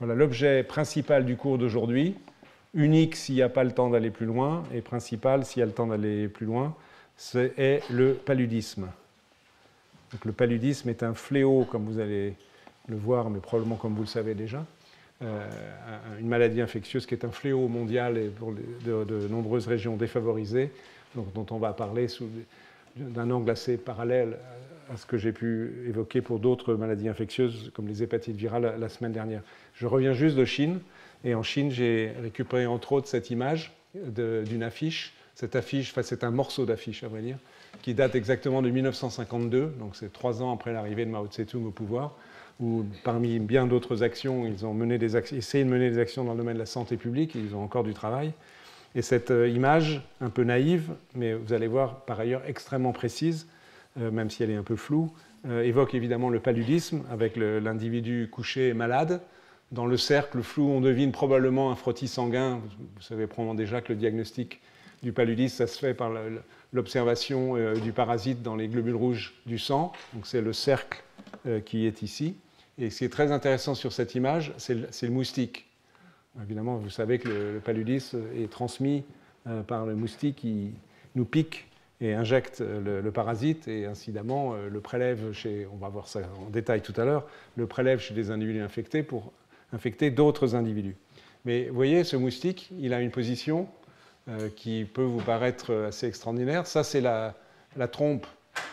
Voilà l'objet principal du cours d'aujourd'hui, unique s'il n'y a pas le temps d'aller plus loin, et principal s'il y a le temps d'aller plus loin, c'est le paludisme. Donc, le paludisme est un fléau, comme vous allez le voir, mais probablement comme vous le savez déjà, une maladie infectieuse qui est un fléau mondial et pour de nombreuses régions défavorisées, donc, dont on va parler d'un angle assez parallèle à ce que j'ai pu évoquer pour d'autres maladies infectieuses, comme les hépatites virales la semaine dernière. Je reviens juste de Chine, et en Chine, j'ai récupéré entre autres cette image d'une affiche. Cette affiche, enfin, c'est un morceau d'affiche, à vrai dire, qui date exactement de 1952, donc c'est 3 ans après l'arrivée de Mao Tse-tung au pouvoir, où parmi bien d'autres actions, ils ont essayé de mener des actions dans le domaine de la santé publique, et ils ont encore du travail. Et cette image, un peu naïve, mais vous allez voir par ailleurs extrêmement précise, même si elle est un peu floue, évoque évidemment le paludisme, avec l'individu couché et malade. Dans le cercle flou, on devine probablement un frottis sanguin. Vous savez probablement déjà que le diagnostic du paludisme, ça se fait par l'observation du parasite dans les globules rouges du sang. Donc c'est le cercle qui est ici. Et ce qui est très intéressant sur cette image, c'est le moustique. Évidemment, vous savez que le paludisme est transmis par le moustique qui nous pique et injecte le parasite, et incidemment le prélève chez, on va voir ça en détail tout à l'heure, le prélève chez des individus infectés pour infecter d'autres individus. Mais vous voyez, ce moustique, il a une position qui peut vous paraître assez extraordinaire. Ça, c'est la trompe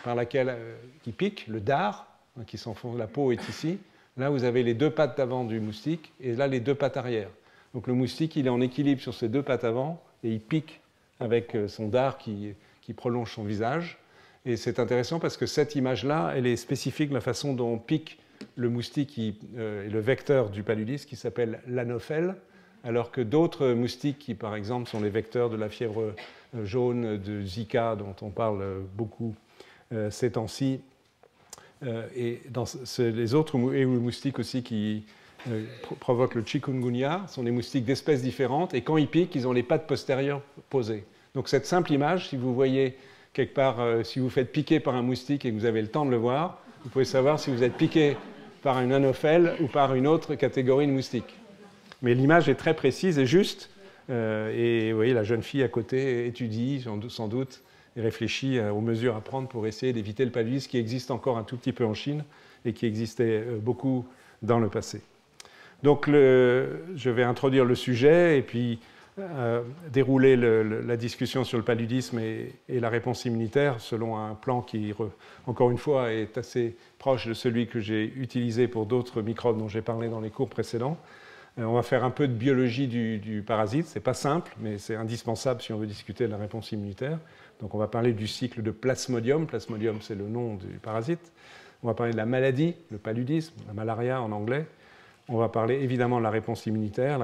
par laquelle qui pique, le dard, qui s'enfonce, la peau est ici. Là, vous avez les 2 pattes d'avant du moustique, et là, les 2 pattes arrière. Donc le moustique, il est en équilibre sur ses 2 pattes avant, et il pique avec son dard qui prolonge son visage. Et c'est intéressant parce que cette image-là, elle est spécifique de la façon dont on pique le moustique qui est le vecteur du paludisme, qui s'appelle l'anophèle, alors que d'autres moustiques qui, par exemple, sont les vecteurs de la fièvre jaune, de Zika, dont on parle beaucoup ces temps-ci, et dans les autres moustiques aussi qui provoquent le chikungunya, sont des moustiques d'espèces différentes, et quand ils piquent, ils ont les pattes postérieures posées. Donc cette simple image, si vous voyez quelque part, si vous faites piquer par un moustique et que vous avez le temps de le voir, vous pouvez savoir si vous êtes piqué par une anophèle ou par une autre catégorie de moustiques. Mais l'image est très précise et juste, et vous voyez, la jeune fille à côté étudie sans doute et réfléchit aux mesures à prendre pour essayer d'éviter le paludisme qui existe encore un tout petit peu en Chine et qui existait beaucoup dans le passé. Donc je vais introduire le sujet et puis dérouler la discussion sur le paludisme et la réponse immunitaire selon un plan qui, encore une fois, est assez proche de celui que j'ai utilisé pour d'autres microbes dont j'ai parlé dans les cours précédents. On va faire un peu de biologie du parasite. Ce n'est pas simple, mais c'est indispensable si on veut discuter de la réponse immunitaire. Donc on va parler du cycle de Plasmodium. Plasmodium, c'est le nom du parasite. On va parler de la maladie, le paludisme, la malaria en anglais. On va parler évidemment de la réponse immunitaire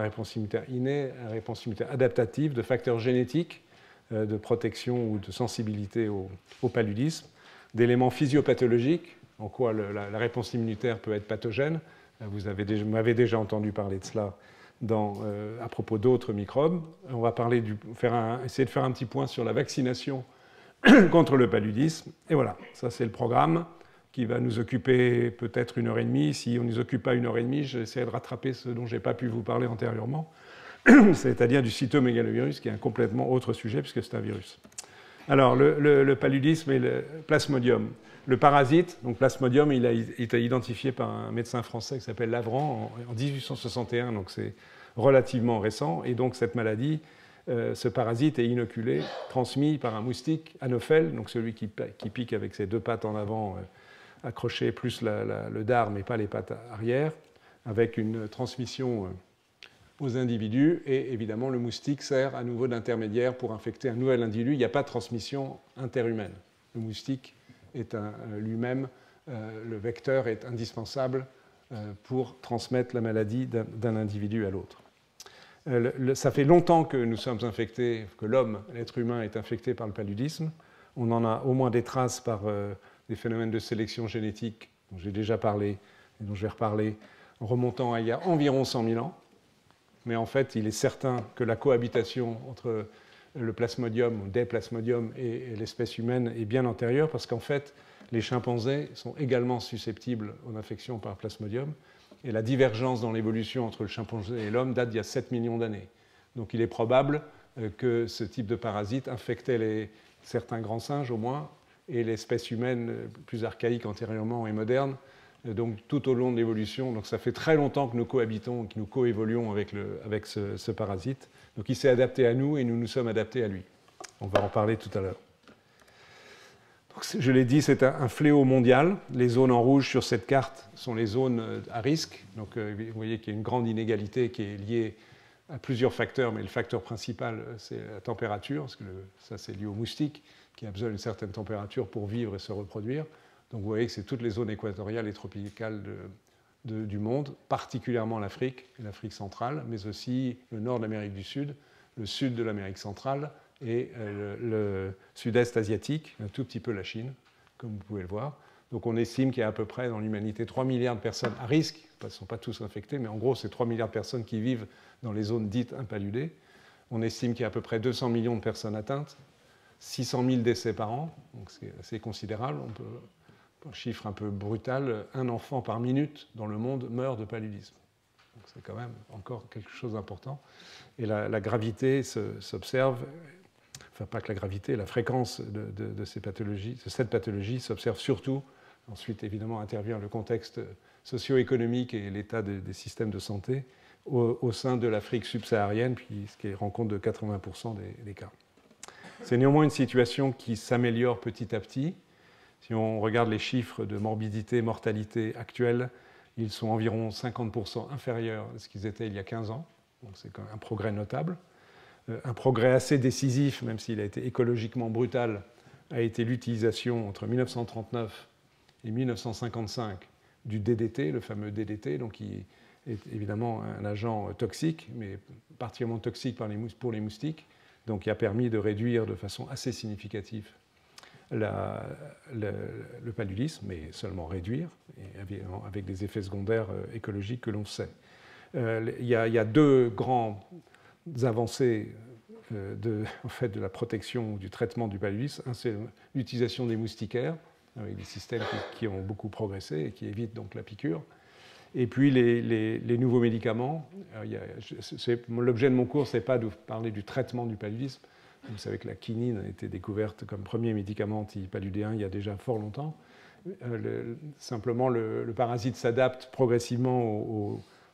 innée, la réponse immunitaire adaptative, de facteurs génétiques de protection ou de sensibilité au paludisme, d'éléments physiopathologiques, en quoi la réponse immunitaire peut être pathogène. Vous m'avez déjà entendu parler de cela à propos d'autres microbes. On va essayer de faire un petit point sur la vaccination contre le paludisme. Et voilà, ça c'est le programme qui va nous occuper peut-être 1h30. Si on ne nous occupe pas 1h30, j'essaierai de rattraper ce dont je n'ai pas pu vous parler antérieurement, c'est-à-dire du cytomégalovirus, qui est un complètement autre sujet, puisque c'est un virus. Alors, le paludisme et le plasmodium. Le parasite, donc plasmodium, il a été identifié par un médecin français qui s'appelle Lavran en 1861, donc c'est relativement récent. Et donc, cette maladie, ce parasite est inoculé, transmis par un moustique anophèle, donc celui qui pique avec ses 2 pattes en avant, accroché plus le dard, mais pas les pattes arrière, avec une transmission aux individus. Et évidemment, le moustique sert à nouveau d'intermédiaire pour infecter un nouvel individu. Il n'y a pas de transmission interhumaine. Le moustique est lui-même, le vecteur est indispensable pour transmettre la maladie d'un individu à l'autre. Ça fait longtemps que nous sommes infectés, que l'homme, l'être humain, est infecté par le paludisme. On en a au moins des traces par des phénomènes de sélection génétique dont j'ai déjà parlé et dont je vais reparler, en remontant à il y a environ 100 000 ans. Mais en fait, il est certain que la cohabitation entre le plasmodium ou des plasmodiums et l'espèce humaine est bien antérieure, parce qu'en fait, les chimpanzés sont également susceptibles aux infections par plasmodium, et la divergence dans l'évolution entre le chimpanzé et l'homme date d'il y a 7 millions d'années. Donc il est probable que ce type de parasite infectait certains grands singes au moins, et l'espèce humaine plus archaïque antérieurement et moderne, donc tout au long de l'évolution. Donc ça fait très longtemps que nous cohabitons, que nous coévoluons avec ce parasite. Donc il s'est adapté à nous et nous nous sommes adaptés à lui. On va en parler tout à l'heure. Donc, je l'ai dit, c'est un fléau mondial. Les zones en rouge sur cette carte sont les zones à risque. Donc vous voyez qu'il y a une grande inégalité qui est liée à plusieurs facteurs, mais le facteur principal, c'est la température, parce que ça, c'est lié aux moustiques, qui a besoin d'une certaine température pour vivre et se reproduire. Donc vous voyez que c'est toutes les zones équatoriales et tropicales du monde, particulièrement l'Afrique centrale, mais aussi le nord de l'Amérique du Sud, le sud de l'Amérique centrale et le sud-est asiatique, un tout petit peu la Chine, comme vous pouvez le voir. Donc on estime qu'il y a à peu près dans l'humanité 3 milliards de personnes à risque, ils ne sont pas tous infectés, mais en gros c'est 3 milliards de personnes qui vivent dans les zones dites impaludées. On estime qu'il y a à peu près 200 millions de personnes atteintes, 600 000 décès par an, donc c'est assez considérable. Un chiffre un peu brutal, un enfant par minute dans le monde meurt de paludisme. Donc c'est quand même encore quelque chose d'important. Et la gravité s'observe, enfin pas que la gravité, la fréquence de cette pathologie s'observe surtout. Ensuite, évidemment, intervient le contexte socio-économique et l'état des systèmes de santé au sein de l'Afrique subsaharienne, puis ce qui rend compte de 80% des cas. C'est néanmoins une situation qui s'améliore petit à petit. Si on regarde les chiffres de morbidité et mortalité actuels, ils sont environ 50% inférieurs à ce qu'ils étaient il y a 15 ans. Donc c'est quand même un progrès notable. Un progrès assez décisif, même s'il a été écologiquement brutal, a été l'utilisation entre 1939 et 1955 du DDT, le fameux DDT, donc qui est évidemment un agent toxique, mais particulièrement toxique pour les moustiques, donc qui a permis de réduire de façon assez significative le paludisme, mais seulement réduire, et avec des effets secondaires écologiques que l'on sait. Il y a deux grandes avancées en fait, de la protection ou du traitement du paludisme. Un, c'est l'utilisation des moustiquaires, avec des systèmes qui ont beaucoup progressé et qui évitent donc la piqûre. Et puis les nouveaux médicaments. L'objet de mon cours, ce n'est pas de parler du traitement du paludisme. Vous savez que la quinine a été découverte comme premier médicament antipaludéen il y a déjà fort longtemps. Simplement, le parasite s'adapte progressivement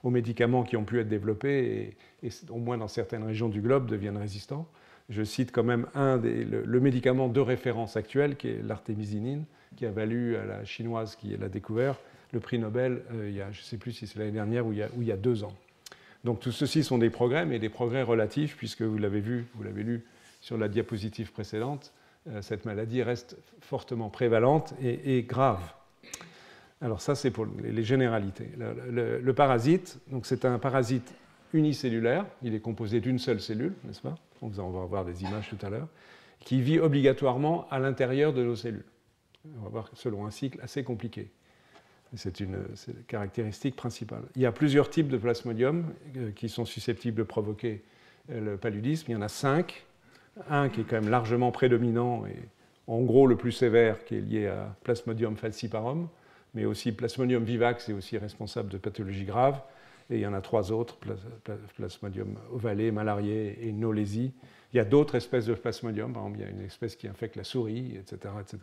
aux médicaments qui ont pu être développés et au moins dans certaines régions du globe deviennent résistants. Je cite quand même le médicament de référence actuel, qui est l'artémisinine, qui a valu à la chinoise qui l'a découvert le prix Nobel, je ne sais plus si c'est l'année dernière ou il y a 2 ans. Donc tout ceci sont des progrès, mais des progrès relatifs, puisque vous l'avez lu sur la diapositive précédente, cette maladie reste fortement prévalente et grave. Alors ça, c'est pour les généralités. Le parasite, donc c'est un parasite unicellulaire, il est composé d'une seule cellule, n'est-ce pas? On va voir des images tout à l'heure, qui vit obligatoirement à l'intérieur de nos cellules. On va voir selon un cycle assez compliqué. C'est une caractéristique principale. Il y a plusieurs types de plasmodium qui sont susceptibles de provoquer le paludisme. Il y en a 5. Un qui est quand même largement prédominant et en gros le plus sévère, qui est lié à Plasmodium falciparum, mais aussi Plasmodium vivax est aussi responsable de pathologies graves. Et il y en a 3 autres, Plasmodium ovale, malariae et knowlesi. Il y a d'autres espèces de Plasmodium, par exemple il y a une espèce qui infecte la souris, etc. etc.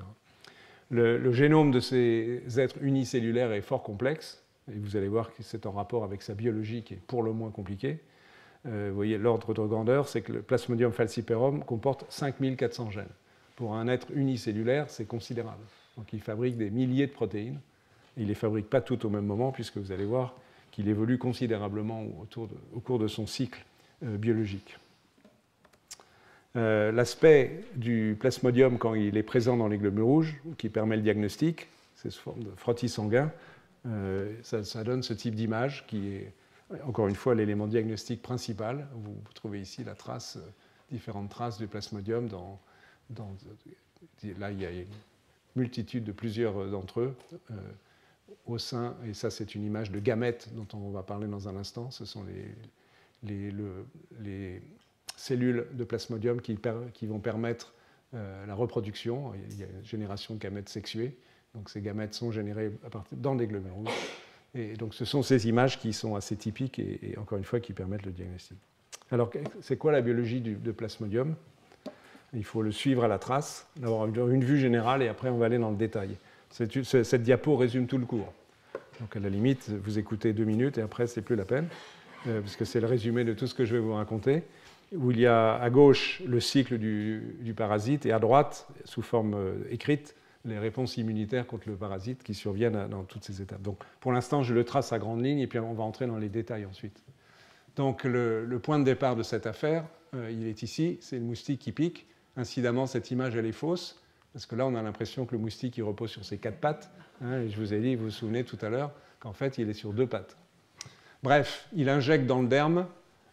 Le génome de ces êtres unicellulaires est fort complexe, et vous allez voir que c'est en rapport avec sa biologie qui est pour le moins compliquée. Vous voyez, l'ordre de grandeur, c'est que le Plasmodium falciparum comporte 5400 gènes. Pour un être unicellulaire, c'est considérable. Donc il fabrique des milliers de protéines. Il ne les fabrique pas toutes au même moment, puisque vous allez voir qu'il évolue considérablement au cours de son cycle biologique. L'aspect du plasmodium quand il est présent dans les globules rouges, qui permet le diagnostic, c'est sous forme de frottis sanguin, ça donne ce type d'image qui est, encore une fois, l'élément diagnostique principal. Vous trouvez ici la trace, différentes traces du plasmodium. Là, il y a une multitude de plusieurs d'entre eux au sein, et ça c'est une image de gamètes dont on va parler dans un instant. Ce sont les cellules de plasmodium qui vont permettre la reproduction. Il y a une génération de gamètes sexuées, donc ces gamètes sont générées dans des globules rouges. Et donc ce sont ces images qui sont assez typiques et encore une fois qui permettent le diagnostic. Alors c'est quoi la biologie de Plasmodium? Il faut le suivre à la trace, d'avoir une vue générale et après on va aller dans le détail. Cette diapo résume tout le cours. Donc à la limite, vous écoutez 2 minutes et après c'est plus la peine, parce que c'est le résumé de tout ce que je vais vous raconter, où il y a à gauche le cycle du parasite et à droite, sous forme écrite, les réponses immunitaires contre le parasite qui surviennent dans toutes ces étapes. Donc pour l'instant, je le trace à grandes lignes et puis on va entrer dans les détails ensuite. Donc le point de départ de cette affaire, il est ici, c'est le moustique qui pique. Incidemment, cette image, elle est fausse, parce que là, on a l'impression que le moustique, il repose sur ses 4 pattes. Hein, et je vous ai dit, vous vous souvenez tout à l'heure, qu'en fait, il est sur 2 pattes. Bref, il injecte dans le derme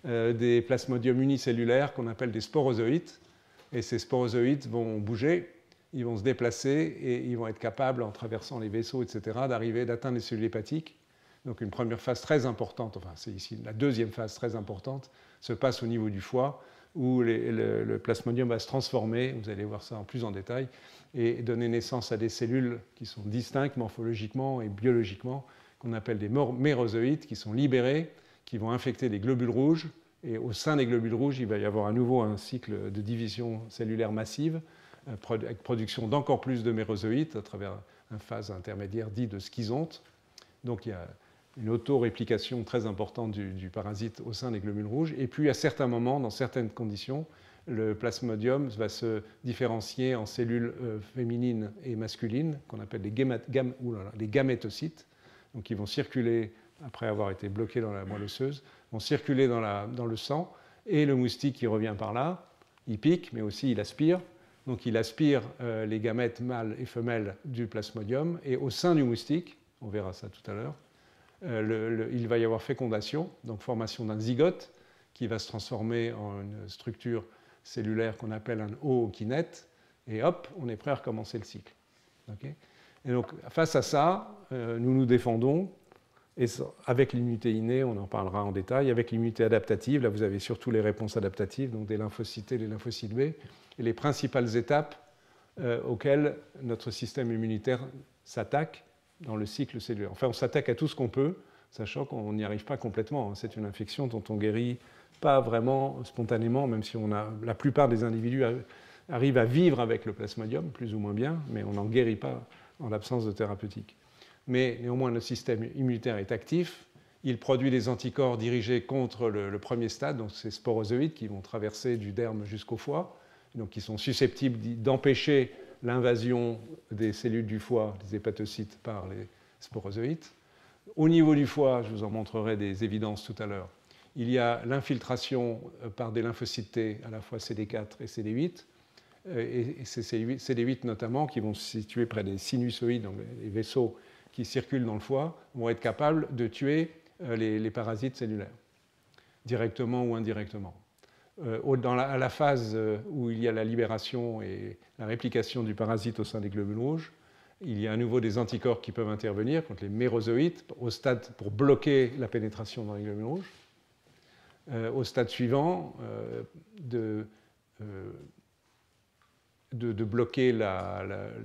des plasmodiums unicellulaires qu'on appelle des sporozoïtes. Et ces sporozoïtes vont bouger, ils vont se déplacer et ils vont être capables, en traversant les vaisseaux, etc., d'atteindre les cellules hépatiques. Donc une première phase très importante, enfin c'est ici la deuxième phase très importante, se passe au niveau du foie, où le plasmodium va se transformer, vous allez voir ça en plus en détail, et donner naissance à des cellules qui sont distinctes morphologiquement et biologiquement, qu'on appelle des mérozoïtes, qui sont libérés, qui vont infecter des globules rouges, et au sein des globules rouges, il va y avoir à nouveau un cycle de division cellulaire massive, avec production d'encore plus de mérozoïtes à travers une phase intermédiaire dite de schizonte. Donc il y a une auto-réplication très importante du parasite au sein des globules rouges. Et puis, à certains moments, dans certaines conditions, le plasmodium va se différencier en cellules féminines et masculines, qu'on appelle les gamétocytes, donc qui vont circuler, après avoir été bloqués dans la moelle osseuse, vont circuler dans le sang, et le moustique qui revient par là, il pique, mais aussi il aspire. Donc il aspire les gamètes mâles et femelles du plasmodium, et au sein du moustique, on verra ça tout à l'heure, il va y avoir fécondation, donc formation d'un zygote qui va se transformer en une structure cellulaire qu'on appelle un ookinète, et hop, on est prêt à recommencer le cycle. Okay, et donc, face à ça, nous nous défendons, et avec l'immunité innée, on en parlera en détail, avec l'immunité adaptative, là vous avez surtout les réponses adaptatives, donc des lymphocytes T, des lymphocytes B, et les principales étapes auxquelles notre système immunitaire s'attaque dans le cycle cellulaire. Enfin, on s'attaque à tout ce qu'on peut, sachant qu'on n'y arrive pas complètement. C'est une infection dont on guérit pas vraiment spontanément, même si la plupart des individus arrivent à vivre avec le plasmodium, plus ou moins bien, mais on n'en guérit pas en l'absence de thérapeutique. Mais néanmoins, notre système immunitaire est actif. Il produit des anticorps dirigés contre le premier stade, donc ces sporozoïdes qui vont traverser du derme jusqu'au foie, donc qui sont susceptibles d'empêcher l'invasion des cellules du foie, des hépatocytes, par les sporozoïtes. Au niveau du foie, je vous en montrerai des évidences tout à l'heure, il y a l'infiltration par des lymphocytes T, à la fois CD4 et CD8, et c'est ces CD8 notamment qui vont se situer près des sinusoïdes, donc les vaisseaux qui circulent dans le foie, vont être capables de tuer les parasites cellulaires, directement ou indirectement. À la phase où il y a la libération et la réplication du parasite au sein des globules rouges, il y a à nouveau des anticorps qui peuvent intervenir contre les mérozoïtes au stade pour bloquer la pénétration dans les globules rouges. Au stade suivant, de bloquer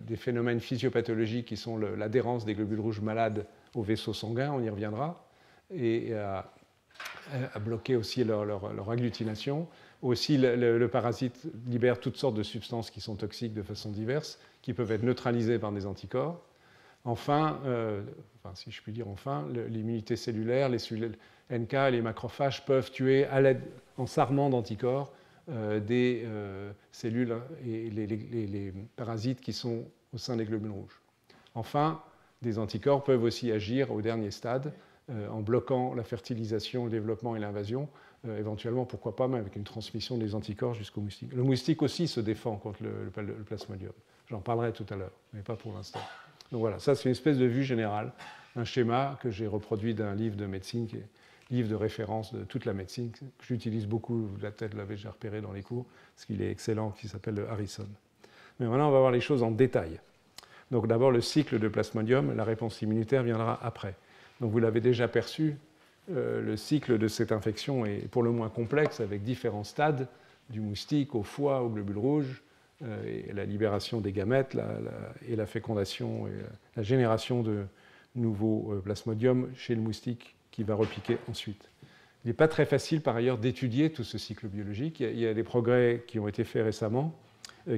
des phénomènes physiopathologiques qui sont l'adhérence des globules rouges malades aux vaisseaux sanguins, on y reviendra, et à bloquer aussi leur agglutination. Aussi, le parasite libère toutes sortes de substances qui sont toxiques de façon diverse, qui peuvent être neutralisées par des anticorps. Enfin, si je puis dire enfin, l'immunité cellulaire, les cellules NK et les macrophages peuvent tuer en s'armant d'anticorps des cellules et les parasites qui sont au sein des globules rouges. Enfin, des anticorps peuvent aussi agir au dernier stade en bloquant la fertilisation, le développement et l'invasion, éventuellement, pourquoi pas, même avec une transmission des anticorps jusqu'au moustique. Le moustique aussi se défend contre le plasmodium. J'en parlerai tout à l'heure, mais pas pour l'instant. Donc voilà, ça c'est une espèce de vue générale, un schéma que j'ai reproduit d'un livre de médecine, qui est livre de référence de toute la médecine, que j'utilise beaucoup, vous peut-être l'avez déjà repéré dans les cours, parce qu'il est excellent, qui s'appelle le Harrison. Mais maintenant, on va voir les choses en détail. Donc d'abord, le cycle de plasmodium, la réponse immunitaire viendra après. Donc vous l'avez déjà perçu, le cycle de cette infection est pour le moins complexe, avec différents stades, du moustique au foie, aux globules rouges, et la libération des gamètes, et la fécondation, et la génération nouveau plasmodium chez le moustique qui va repiquer ensuite. Il n'est pas très facile par ailleurs d'étudier tout ce cycle biologique. Il y a des progrès qui ont été faits récemment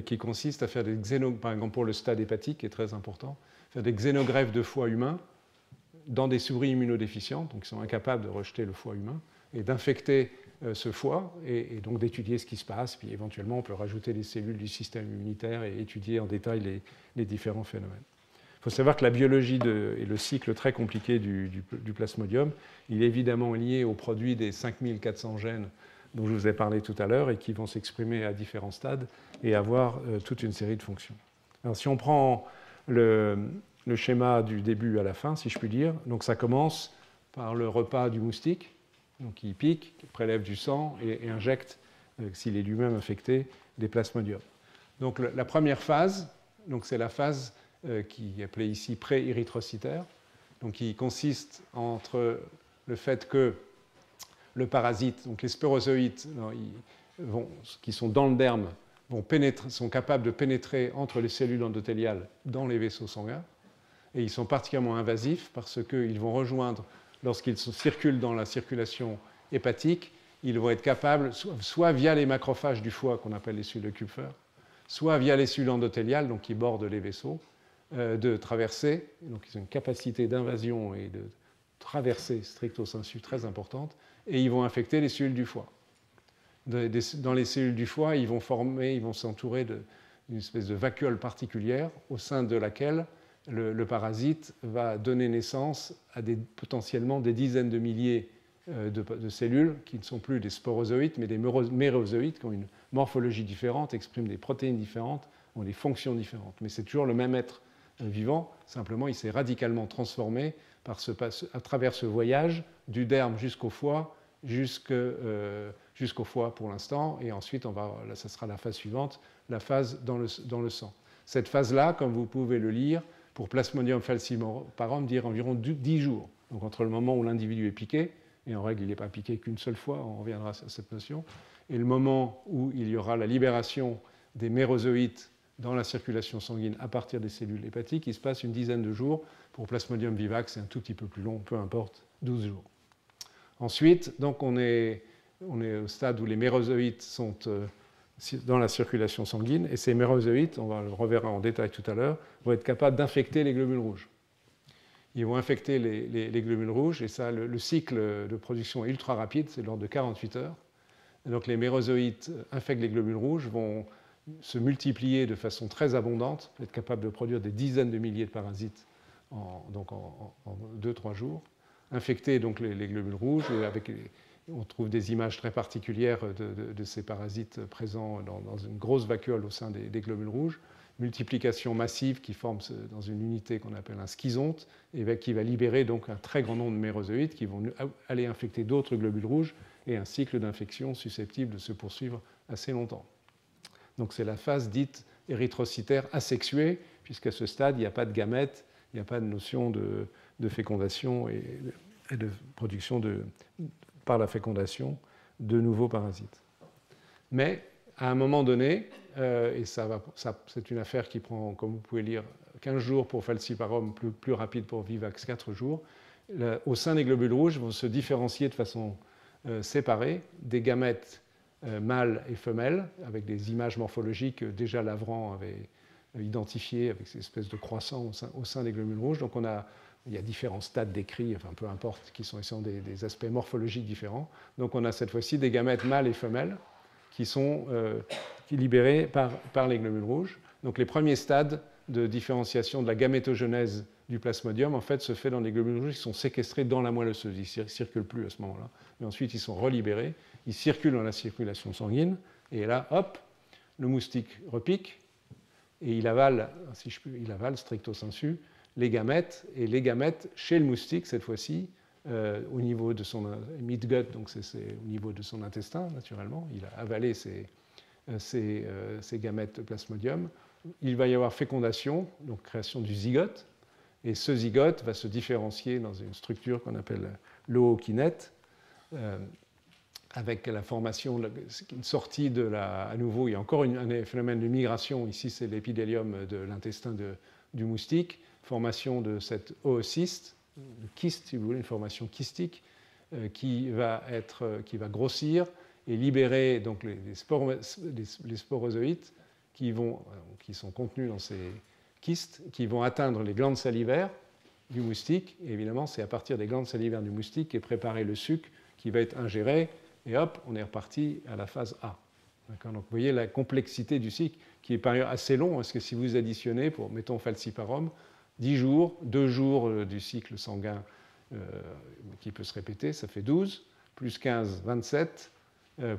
qui consistent à faire des xénogreffes, par exemple pour le stade hépatique, qui est très important, faire des xénogreffes de foie humain dans des souris immunodéficientes, donc qui sont incapables de rejeter le foie humain, et d'infecter ce foie, et donc d'étudier ce qui se passe, puis éventuellement on peut rajouter des cellules du système immunitaire et étudier en détail les différents phénomènes. Il faut savoir que la biologie et le cycle très compliqué du plasmodium, il est évidemment lié au produit des 5400 gènes dont je vous ai parlé tout à l'heure et qui vont s'exprimer à différents stades et avoir toute une série de fonctions. Alors si on prend le schéma du début à la fin, si je puis dire, donc ça commence par le repas du moustique, donc il pique, il prélève du sang et injecte, s'il est lui-même infecté, des plasmodiums. Donc la première phase, c'est la phase qui est appelée ici pré-érythrocytaire, donc qui consiste entre le fait que le parasite, donc les sporozoïtes qui sont dans le derme, sont capables de pénétrer entre les cellules endothéliales dans les vaisseaux sanguins, et ils sont particulièrement invasifs parce qu'ils vont rejoindre, lorsqu'ils circulent dans la circulation hépatique, ils vont être capables, soit via les macrophages du foie qu'on appelle les cellules de Kupfer, soit via les cellules endothéliales, donc qui bordent les vaisseaux, de traverser, donc ils ont une capacité d'invasion et de traversée stricto sensu très importante, et ils vont infecter les cellules du foie. Dans les cellules du foie, ils vont s'entourer d'une espèce de vacuole particulière au sein de laquelle le parasite va donner naissance à potentiellement des dizaines de milliers de cellules qui ne sont plus des sporozoïtes, mais des mérozoïtes qui ont une morphologie différente, expriment des protéines différentes, ont des fonctions différentes. Mais c'est toujours le même être vivant, simplement il s'est radicalement transformé à travers ce voyage du derme jusqu'au foie, jusqu'au foie pour l'instant, et ensuite ça sera la phase suivante, la phase dans le sang. Cette phase-là, comme vous pouvez le lire, pour Plasmodium falciparum, dire environ 10 jours. Donc entre le moment où l'individu est piqué, et en règle il n'est pas piqué qu'une seule fois, on reviendra à cette notion, et le moment où il y aura la libération des mérozoïtes dans la circulation sanguine à partir des cellules hépatiques, il se passe une dizaine de jours. Pour Plasmodium vivax, c'est un tout petit peu plus long, peu importe, 12 jours. Ensuite, donc on est au stade où les mérozoïtes sont dans la circulation sanguine, et ces mérozoïtes, on le reverra en détail tout à l'heure, vont être capables d'infecter les globules rouges. Ils vont infecter les globules rouges, et ça, le cycle de production est ultra rapide, c'est de l'ordre de 48 heures. Et donc les mérozoïtes infectent les globules rouges, vont se multiplier de façon très abondante, être capables de produire des dizaines de milliers de parasites en 2-3 jours, infecter donc les globules rouges, on trouve des images très particulières de ces parasites présents dans une grosse vacuole au sein des globules rouges, multiplication massive qui forme dans une unité qu'on appelle un schizonte, et qui va libérer donc un très grand nombre de mérozoïtes qui vont aller infecter d'autres globules rouges, et un cycle d'infection susceptible de se poursuivre assez longtemps. Donc c'est la phase dite érythrocytaire asexuée, puisqu'à ce stade, il n'y a pas de gamètes, il n'y a pas de notion de fécondation et de production par la fécondation de nouveaux parasites. Mais à un moment donné, et c'est une affaire qui prend, comme vous pouvez lire, 15 jours pour falciparum, plus rapide pour vivax, 4 jours, au sein des globules rouges vont se différencier de façon séparée des gamètes mâles et femelles, avec des images morphologiques déjà Lavrent avait identifiées, avec ces espèces de croissants au sein des globules rouges. Donc il y a différents stades décrits, enfin peu importe, qui sont des aspects morphologiques différents. Donc on a cette fois-ci des gamètes mâles et femelles qui sont libérés par les globules rouges. Donc les premiers stades de différenciation de la gamétogenèse du plasmodium, en fait, se fait dans les globules rouges qui sont séquestrés dans la moelle osseuse. Ils ne circulent plus à ce moment-là. Mais ensuite, ils sont relibérés. Ils circulent dans la circulation sanguine. Et là, hop, le moustique repique. Et il avale, stricto sensu, les gamètes. Et les gamètes, chez le moustique, cette fois-ci, au niveau de son midgut, donc c'est au niveau de son intestin, naturellement. Il a avalé ces gamètes de plasmodium. Il va y avoir fécondation, donc création du zygote. Et ce zygote va se différencier dans une structure qu'on appelle l'ookinète, avec la formation, une sortie à nouveau, il y a encore un phénomène de migration. Ici, c'est l'épidélium de l'intestin du moustique, formation de cette oocyste, le kyste, si vous voulez, une formation kystique, qui va grossir et libérer donc les sporozoïtes qui sont contenus dans ces kystes, qui vont atteindre les glandes salivaires du moustique. Et évidemment, c'est à partir des glandes salivaires du moustique qu'est préparé le suc qui va être ingéré. Et hop, on est reparti à la phase A. Donc vous voyez la complexité du cycle qui est par ailleurs assez long, parce que si vous additionnez, pour, mettons, falciparum, 10 jours, 2 jours du cycle sanguin qui peut se répéter, ça fait 12, plus 15, 27,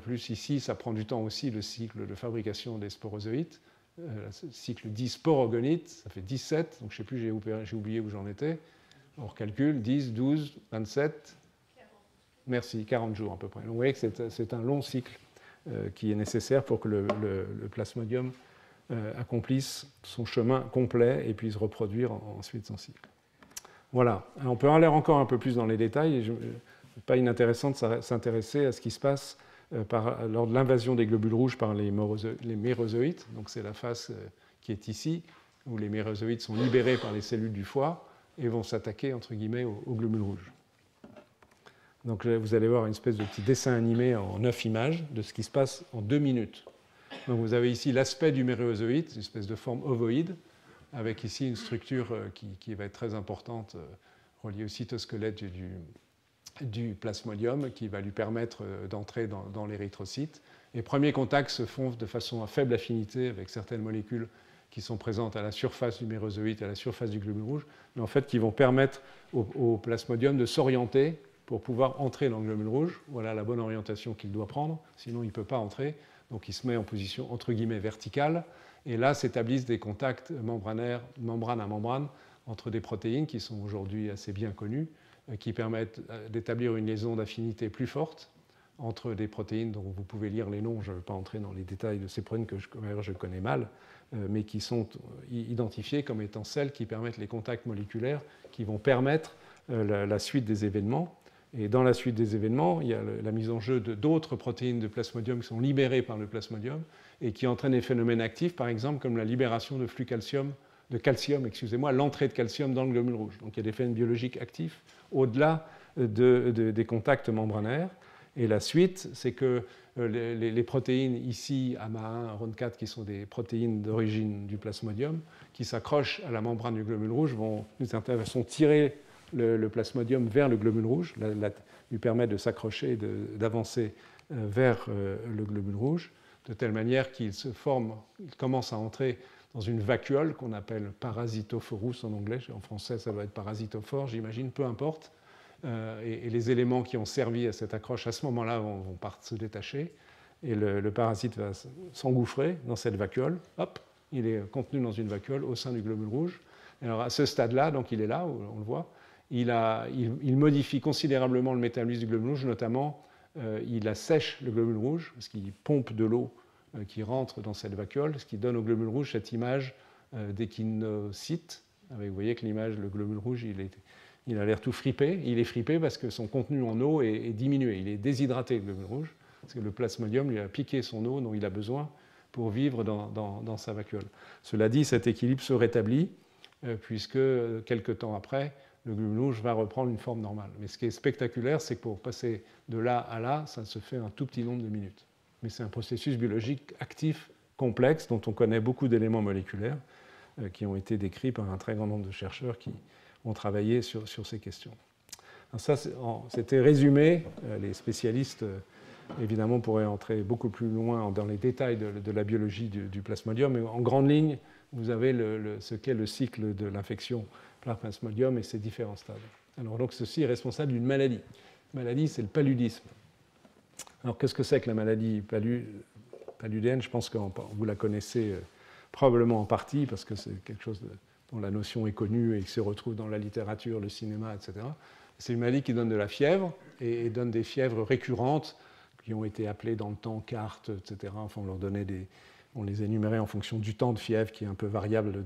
plus ici, ça prend du temps aussi, le cycle de fabrication des sporozoïtes, le cycle dit sporogonite, ça fait 17, donc je ne sais plus, j'ai oublié où j'en étais. On recalcule, 10, 12, 27, 40. Merci, 40 jours à peu près. Donc vous voyez que c'est un long cycle qui est nécessaire pour que le plasmodium accomplisse son chemin complet et puisse reproduire ensuite son cycle. Voilà. Alors, on peut aller encore un peu plus dans les détails. Ce n'est pas inintéressant de s'intéresser à ce qui se passe lors de l'invasion des globules rouges par les mérozoïtes. Donc c'est la phase qui est ici, où les mérozoïtes sont libérés par les cellules du foie et vont s'attaquer, entre guillemets, aux globules rouges. Donc vous allez voir une espèce de petit dessin animé en 9 images de ce qui se passe en 2 minutes. Donc vous avez ici l'aspect du mérozoïte, une espèce de forme ovoïde, avec ici une structure qui va être très importante, reliée au cytosquelette du plasmodium, qui va lui permettre d'entrer dans l'érythrocyte. Les premiers contacts se font de façon à faible affinité avec certaines molécules qui sont présentes à la surface du mérozoïte, à la surface du globule rouge, mais en fait qui vont permettre au plasmodium de s'orienter pour pouvoir entrer dans le globule rouge. Voilà la bonne orientation qu'il doit prendre, sinon il ne peut pas entrer. Donc il se met en position entre guillemets verticale, et là s'établissent des contacts membranaires, membrane à membrane, entre des protéines qui sont aujourd'hui assez bien connues, qui permettent d'établir une liaison d'affinité plus forte entre des protéines dont vous pouvez lire les noms, je ne vais pas entrer dans les détails de ces protéines que je connais mal, mais qui sont identifiées comme étant celles qui permettent les contacts moléculaires qui vont permettre la suite des événements. Et dans la suite des événements, il y a la mise en jeu d'autres protéines de plasmodium qui sont libérées par le plasmodium et qui entraînent des phénomènes actifs, par exemple comme la libération de flux calcium, l'entrée de calcium dans le globule rouge. Donc il y a des phénomènes biologiques actifs au-delà des contacts membranaires. Et la suite, c'est que les protéines ici, AMA1, RON4, qui sont des protéines d'origine du plasmodium, qui s'accrochent à la membrane du globule rouge, vont d'une certaine façon tirer le plasmodium vers le globule rouge, lui permettre de s'accrocher et d'avancer vers le globule rouge, de telle manière qu'il commence à entrer dans une vacuole qu'on appelle parasitophorus en anglais, en français ça doit être parasitophore, j'imagine, peu importe. Et les éléments qui ont servi à cette accroche à ce moment-là vont se détacher, et le parasite va s'engouffrer dans cette vacuole. Hop, il est contenu dans une vacuole au sein du globule rouge. Alors à ce stade-là, donc il est là, on le voit, il modifie considérablement le métabolisme du globule rouge, notamment il assèche le globule rouge, parce qu'il pompe de l'eau qui rentre dans cette vacuole, ce qui donne au globule rouge cette image d'échinocyte. Vous voyez que l'image, le globule rouge, il a l'air tout fripé. Il est fripé parce que son contenu en eau est diminué. Il est déshydraté, le globule rouge, parce que le plasmodium lui a piqué son eau dont il a besoin pour vivre dans sa vacuole. Cela dit, cet équilibre se rétablit, puisque quelques temps après, le globule rouge va reprendre une forme normale. Mais ce qui est spectaculaire, c'est que pour passer de là à là, ça se fait un tout petit nombre de minutes. Mais c'est un processus biologique actif, complexe, dont on connaît beaucoup d'éléments moléculaires, qui ont été décrits par un très grand nombre de chercheurs qui ont travaillé sur ces questions. Alors ça, c'était résumé. Les spécialistes, évidemment, pourraient entrer beaucoup plus loin dans les détails de la biologie du plasmodium, mais en grande ligne, vous avez ce qu'est le cycle de l'infection par plasmodium et ses différents stades. Alors, donc, ceci est responsable d'une maladie. La maladie, c'est le paludisme. Alors, qu'est-ce que c'est que la maladie paludéenne? Je pense que vous la connaissez probablement en partie, parce que c'est quelque chose dont la notion est connue et qui se retrouve dans la littérature, le cinéma, etc. C'est une maladie qui donne de la fièvre et donne des fièvres récurrentes qui ont été appelées dans le temps cartes, etc. Enfin, on les énumérait en fonction du temps de fièvre qui est un peu variable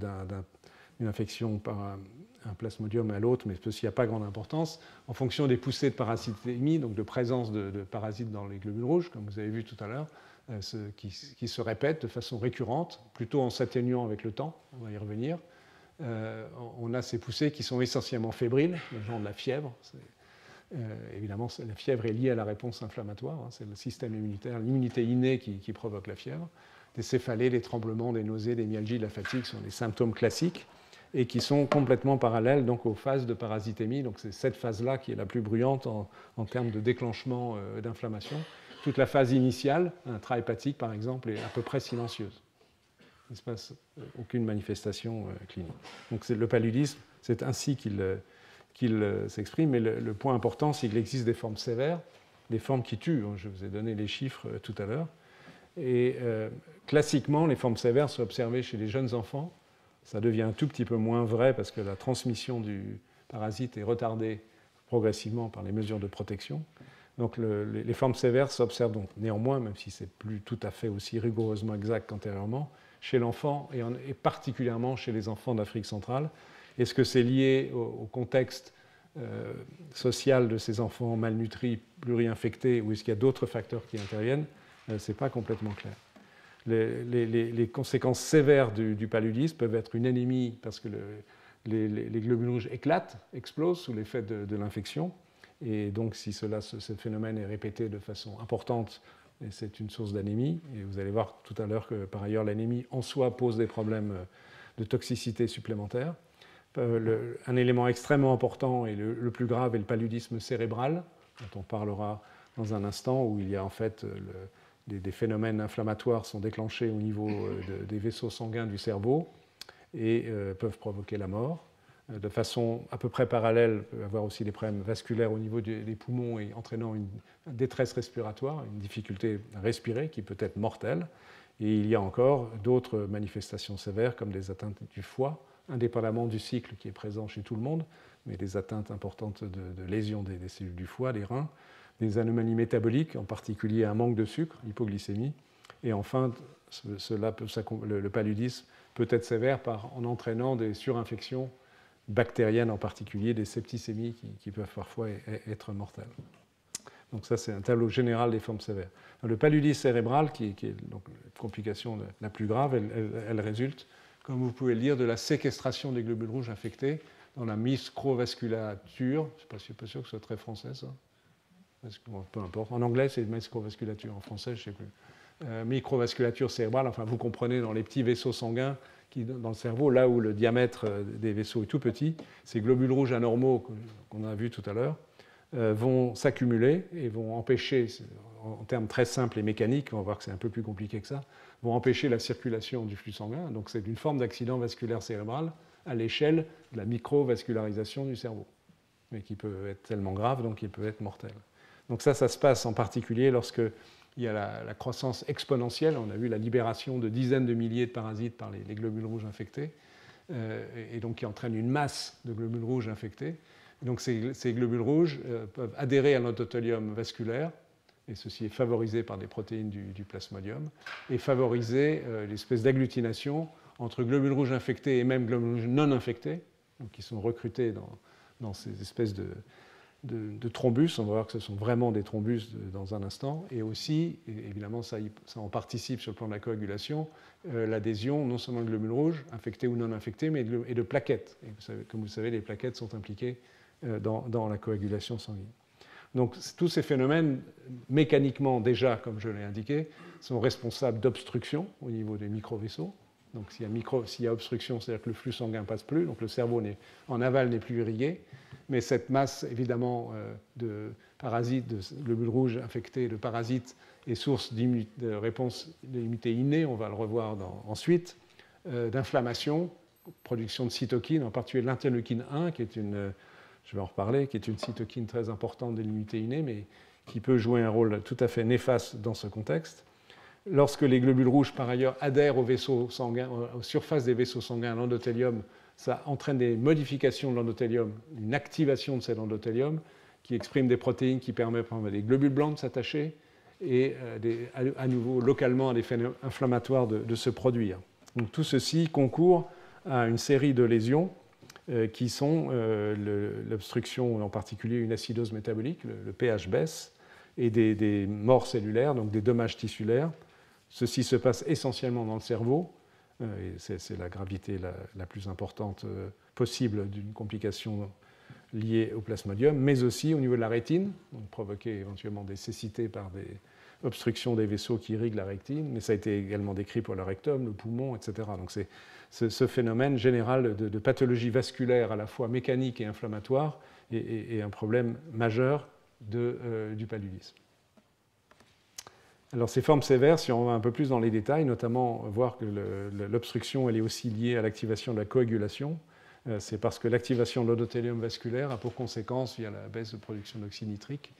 d'une infection par un plasmodium à l'autre, mais ceci n'a pas grande importance. En fonction des poussées de parasitémie, donc de présence de parasites dans les globules rouges, comme vous avez vu tout à l'heure, qui se répètent de façon récurrente, plutôt en s'atténuant avec le temps, on va y revenir. on a ces poussées qui sont essentiellement fébriles, le genre de la fièvre. Évidemment, la fièvre est liée à la réponse inflammatoire, hein, c'est le système immunitaire, l'immunité innée qui provoque la fièvre. Des céphalées, des tremblements, des nausées, des myalgies, de la fatigue sont des symptômes classiques et qui sont complètement parallèles donc, aux phases de parasitémie. Donc c'est cette phase-là qui est la plus bruyante en termes de déclenchement d'inflammation. Toute la phase initiale, intrahépatique par exemple, est à peu près silencieuse. Il ne se passe aucune manifestation clinique. Donc le paludisme, c'est ainsi qu'il s'exprime. Mais le point important, c'est qu'il existe des formes sévères, des formes qui tuent. Je vous ai donné les chiffres tout à l'heure. Et classiquement, les formes sévères sont observées chez les jeunes enfants. Ça devient un tout petit peu moins vrai parce que la transmission du parasite est retardée progressivement par les mesures de protection. Donc les formes sévères s'observent donc néanmoins, même si ce n'est plus tout à fait aussi rigoureusement exact qu'antérieurement, chez l'enfant et particulièrement chez les enfants d'Afrique centrale. Est-ce que c'est lié au contexte social de ces enfants malnutris, pluriinfectés, ou est-ce qu'il y a d'autres facteurs qui interviennent? Ce n'est pas complètement clair. Les conséquences sévères du paludisme peuvent être une anémie parce que les globules rouges éclatent, explosent sous l'effet de l'infection. Et donc, si ce phénomène est répété de façon importante, c'est une source d'anémie. Et vous allez voir tout à l'heure que, par ailleurs, l'anémie en soi pose des problèmes de toxicité supplémentaires. Un élément extrêmement important et le plus grave est le paludisme cérébral, dont on parlera dans un instant, où il y a en fait des phénomènes inflammatoires sont déclenchés au niveau des vaisseaux sanguins du cerveau et peuvent provoquer la mort. De façon à peu près parallèle, il peut y avoir aussi des problèmes vasculaires au niveau des poumons et entraînant une détresse respiratoire, une difficulté à respirer qui peut être mortelle. Et il y a encore d'autres manifestations sévères comme des atteintes du foie, indépendamment du cycle qui est présent chez tout le monde, mais des atteintes importantes de lésions des cellules du foie, des reins, des anomalies métaboliques, en particulier un manque de sucre, l'hypoglycémie. Et enfin, le paludisme peut être sévère en entraînant des surinfections bactériennes, en particulier des septicémies qui peuvent parfois être mortelles. Donc ça, c'est un tableau général des formes sévères. Le paludisme cérébral, qui est donc la complication la plus grave, elle résulte, comme vous pouvez le dire, de la séquestration des globules rouges infectés dans la microvasculature. Je ne suis pas sûr que ce soit très français, ça. Peu importe. En anglais, c'est microvasculature. En français, je ne sais plus. Microvasculature cérébrale, enfin, vous comprenez, dans les petits vaisseaux sanguins dans le cerveau, là où le diamètre des vaisseaux est tout petit, ces globules rouges anormaux qu'on a vus tout à l'heure vont s'accumuler et vont empêcher, en termes très simples et mécaniques, on va voir que c'est un peu plus compliqué que ça, vont empêcher la circulation du flux sanguin. Donc c'est une forme d'accident vasculaire cérébral à l'échelle de la microvascularisation du cerveau, mais qui peut être tellement grave, donc il peut être mortel. Donc ça se passe en particulier lorsque il y a la croissance exponentielle. On a vu la libération de dizaines de milliers de parasites par les globules rouges infectés, et donc qui entraîne une masse de globules rouges infectés. Donc ces globules rouges peuvent adhérer à l'endothélium vasculaire, et ceci est favorisé par des protéines du plasmodium, et favoriser l'espèce d'agglutination entre globules rouges infectés et même globules rouges non infectés, donc qui sont recrutés dans ces espèces de thrombus. On va voir que ce sont vraiment des thrombus dans un instant. Et aussi, évidemment, ça en participe sur le plan de la coagulation, l'adhésion non seulement de globules rouges, infectés ou non infectés, mais et de plaquettes. Et comme vous le savez, les plaquettes sont impliquées dans la coagulation sanguine. Donc tous ces phénomènes, mécaniquement déjà, comme je l'ai indiqué, sont responsables d'obstruction au niveau des microvaisseaux. Donc s'il y a obstruction, c'est-à-dire que le flux sanguin ne passe plus, donc le cerveau en aval n'est plus irrigué. Mais cette masse, évidemment, de parasites, de globules rouges infectés, de parasites, est source de réponse d'immunité innée, on va le revoir ensuite, d'inflammation, production de cytokines, en particulier de l'interleukine 1, qui est je vais en reparler, qui est une cytokine très importante de l'immunité innée, mais qui peut jouer un rôle tout à fait néfaste dans ce contexte. Lorsque les globules rouges, par ailleurs, adhèrent aux vaisseaux sanguins, aux surfaces des vaisseaux sanguins, à l'endothélium, ça entraîne des modifications de l'endothélium, une activation de cet endothélium qui exprime des protéines qui permettent à des globules blancs de s'attacher et à nouveau localement à des phénomènes inflammatoires de se produire. Donc tout ceci concourt à une série de lésions qui sont l'obstruction, en particulier une acidose métabolique, le pH baisse, et des morts cellulaires, donc des dommages tissulaires. Ceci se passe essentiellement dans le cerveau, C'est la gravité la plus importante possible d'une complication liée au plasmodium, mais aussi au niveau de la rétine, donc provoquer éventuellement des cécités par des obstructions des vaisseaux qui irriguent la rétine, mais ça a été également décrit pour le rectum, le poumon, etc. Donc c'est ce phénomène général de pathologie vasculaire à la fois mécanique et inflammatoire est un problème majeur du paludisme. Alors ces formes sévères, si on va un peu plus dans les détails, notamment voir que l'obstruction elle est aussi liée à l'activation de la coagulation, c'est parce que l'activation de l'endothélium vasculaire a pour conséquence, via la baisse de production d'oxyde nitrique,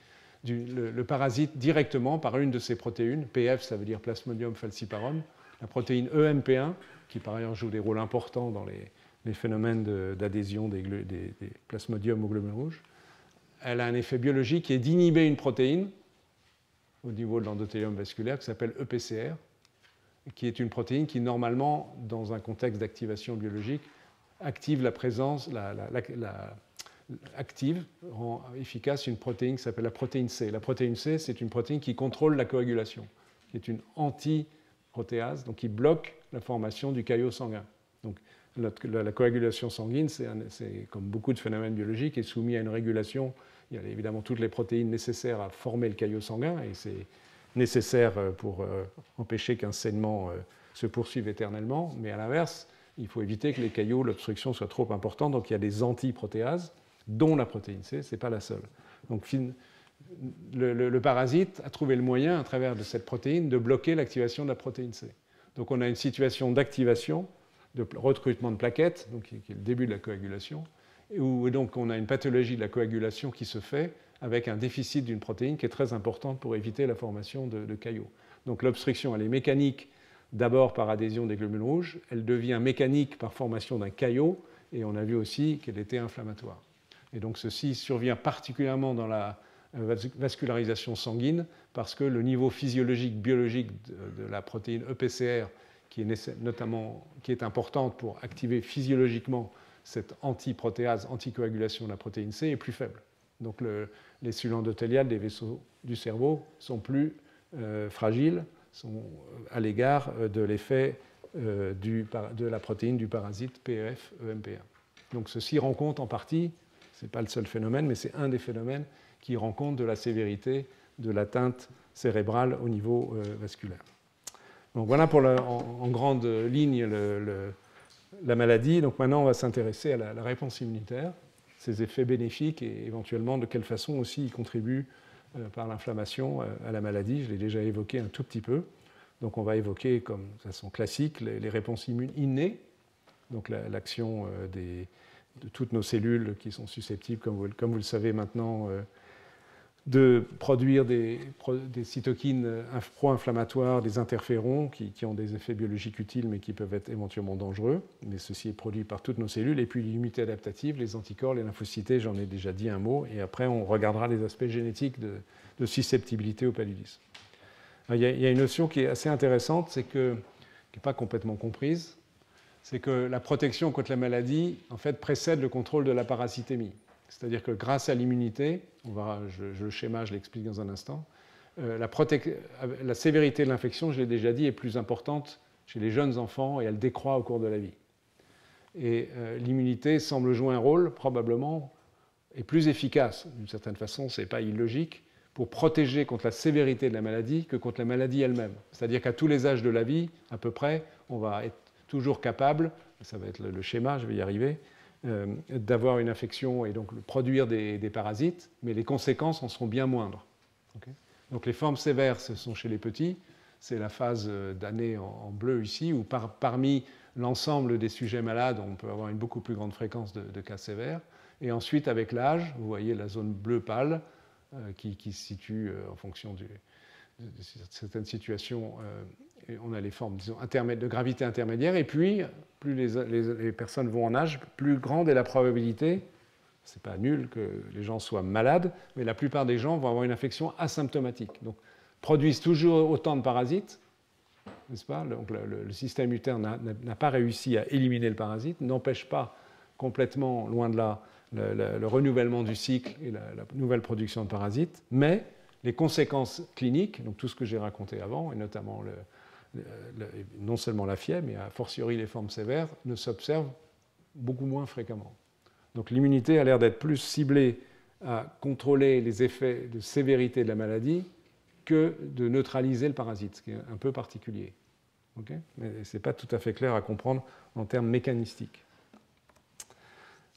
le parasite directement par une de ces protéines, PF ça veut dire Plasmodium falciparum, la protéine EMP1, qui par ailleurs joue des rôles importants dans les phénomènes d'adhésion des plasmodiums aux glomérules rouges. Elle a un effet biologique qui est d'inhiber une protéine au niveau de l'endothélium vasculaire qui s'appelle EPCR, qui est une protéine qui normalement, dans un contexte d'activation biologique, active la présence, active, rend efficace une protéine qui s'appelle la protéine C. La protéine C, c'est une protéine qui contrôle la coagulation, qui est une antiprotéase, donc qui bloque la formation du caillot sanguin. Donc la coagulation sanguine, c'est comme beaucoup de phénomènes biologiques, est soumis à une régulation. Il y a évidemment toutes les protéines nécessaires à former le caillot sanguin, et c'est nécessaire pour empêcher qu'un saignement se poursuive éternellement, mais à l'inverse, il faut éviter que les caillots, l'obstruction soit trop importante, donc il y a des antiprotéases, dont la protéine C, ce n'est pas la seule. Donc le parasite a trouvé le moyen, à travers de cette protéine, de bloquer l'activation de la protéine C. Donc on a une situation d'activation, de recrutement de plaquettes, donc qui est le début de la coagulation, où donc on a une pathologie de la coagulation qui se fait avec un déficit d'une protéine qui est très importante pour éviter la formation de caillots. Donc l'obstruction, elle est mécanique d'abord par adhésion des glomérules rouges, elle devient mécanique par formation d'un caillot, et on a vu aussi qu'elle était inflammatoire. Et donc ceci survient particulièrement dans la vascularisation sanguine, parce que le niveau physiologique, biologique de la protéine EPCR, qui est importante pour activer physiologiquement cette antiprotéase, anticoagulation de la protéine C, est plus faible. Donc les cellules endothéliales des vaisseaux du cerveau sont plus fragiles, sont à l'égard de l'effet de la protéine du parasite PEF-EMP1. Donc ceci rend compte en partie, ce n'est pas le seul phénomène, mais c'est un des phénomènes qui rend compte de la sévérité de l'atteinte cérébrale au niveau vasculaire. Donc voilà pour en grande ligne la maladie. Donc maintenant, on va s'intéresser à la réponse immunitaire, ses effets bénéfiques et éventuellement de quelle façon aussi il contribue par l'inflammation à la maladie. Je l'ai déjà évoqué un tout petit peu. Donc on va évoquer, comme de façon classique, les réponses immunes innées, donc l'action de toutes nos cellules qui sont susceptibles, comme vous le savez maintenant, de produire des cytokines pro-inflammatoires, des interférons qui ont des effets biologiques utiles mais qui peuvent être éventuellement dangereux. Mais ceci est produit par toutes nos cellules. Et puis l'immunité adaptative, les anticorps, les lymphocytes, j'en ai déjà dit un mot. Et après, on regardera les aspects génétiques de susceptibilité au paludisme. Alors, il y a une notion qui est assez intéressante, qui n'est pas complètement comprise, c'est que la protection contre la maladie, en fait, précède le contrôle de la parasitémie. C'est-à-dire que grâce à l'immunité, le schéma, je l'explique dans un instant, la sévérité de l'infection, je l'ai déjà dit, est plus importante chez les jeunes enfants et elle décroît au cours de la vie. Et l'immunité semble jouer un rôle, probablement, et plus efficace, d'une certaine façon, ce n'est pas illogique, pour protéger contre la sévérité de la maladie que contre la maladie elle-même. C'est-à-dire qu'à tous les âges de la vie, à peu près, on va être toujours capable, ça va être le schéma, je vais y arriver, d'avoir une infection et donc produire des parasites, mais les conséquences en seront bien moindres. Okay. Donc les formes sévères, ce sont chez les petits, c'est la phase d'année en bleu ici, où parmi l'ensemble des sujets malades, on peut avoir une beaucoup plus grande fréquence de cas sévères. Et ensuite, avec l'âge, vous voyez la zone bleu pâle qui se situe en fonction de certaines situations. On a les formes disons, de gravité intermédiaire, et puis plus les personnes vont en âge, plus grande est la probabilité, ce n'est pas nul que les gens soient malades, mais la plupart des gens vont avoir une infection asymptomatique. Donc, produisent toujours autant de parasites, n'est-ce pas? Donc, le système immunitaire n'a pas réussi à éliminer le parasite, n'empêche pas complètement, loin de là, le renouvellement du cycle et la nouvelle production de parasites, mais les conséquences cliniques, donc tout ce que j'ai raconté avant, et notamment non seulement la fièvre, mais a fortiori les formes sévères, ne s'observent beaucoup moins fréquemment. Donc l'immunité a l'air d'être plus ciblée à contrôler les effets de sévérité de la maladie que de neutraliser le parasite, ce qui est un peu particulier. Okay, mais ce n'est pas tout à fait clair à comprendre en termes mécanistiques.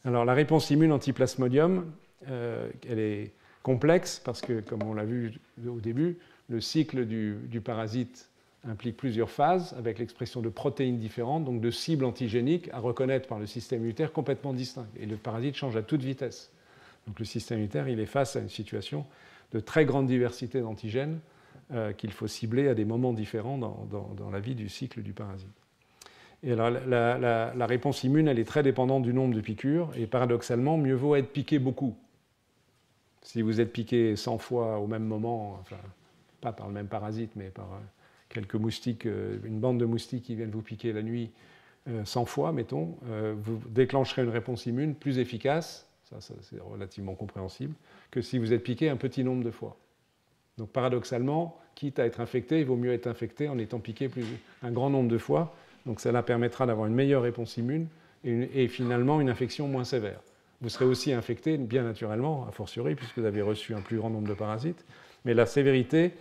Alors la réponse immune anti-plasmodium, elle est complexe parce que, comme on l'a vu au début, le cycle du parasite implique plusieurs phases avec l'expression de protéines différentes, donc de cibles antigéniques à reconnaître par le système immunitaire complètement distinctes. Et le parasite change à toute vitesse. Donc le système immunitaire, il est face à une situation de très grande diversité d'antigènes qu'il faut cibler à des moments différents dans la vie du cycle du parasite. Et alors la réponse immune, elle est très dépendante du nombre de piqûres, et paradoxalement, mieux vaut être piqué beaucoup. Si vous êtes piqué 100 fois au même moment, enfin, pas par le même parasite, mais par quelques moustiques, une bande de moustiques qui viennent vous piquer la nuit 100 fois, mettons, vous déclencherez une réponse immune plus efficace, ça c'est relativement compréhensible, que si vous êtes piqué un petit nombre de fois. Donc paradoxalement, quitte à être infecté, il vaut mieux être infecté en étant piqué un grand nombre de fois. Donc cela permettra d'avoir une meilleure réponse immune et finalement une infection moins sévère. Vous serez aussi infecté, bien naturellement, a fortiori, puisque vous avez reçu un plus grand nombre de parasites. Mais la sévérité,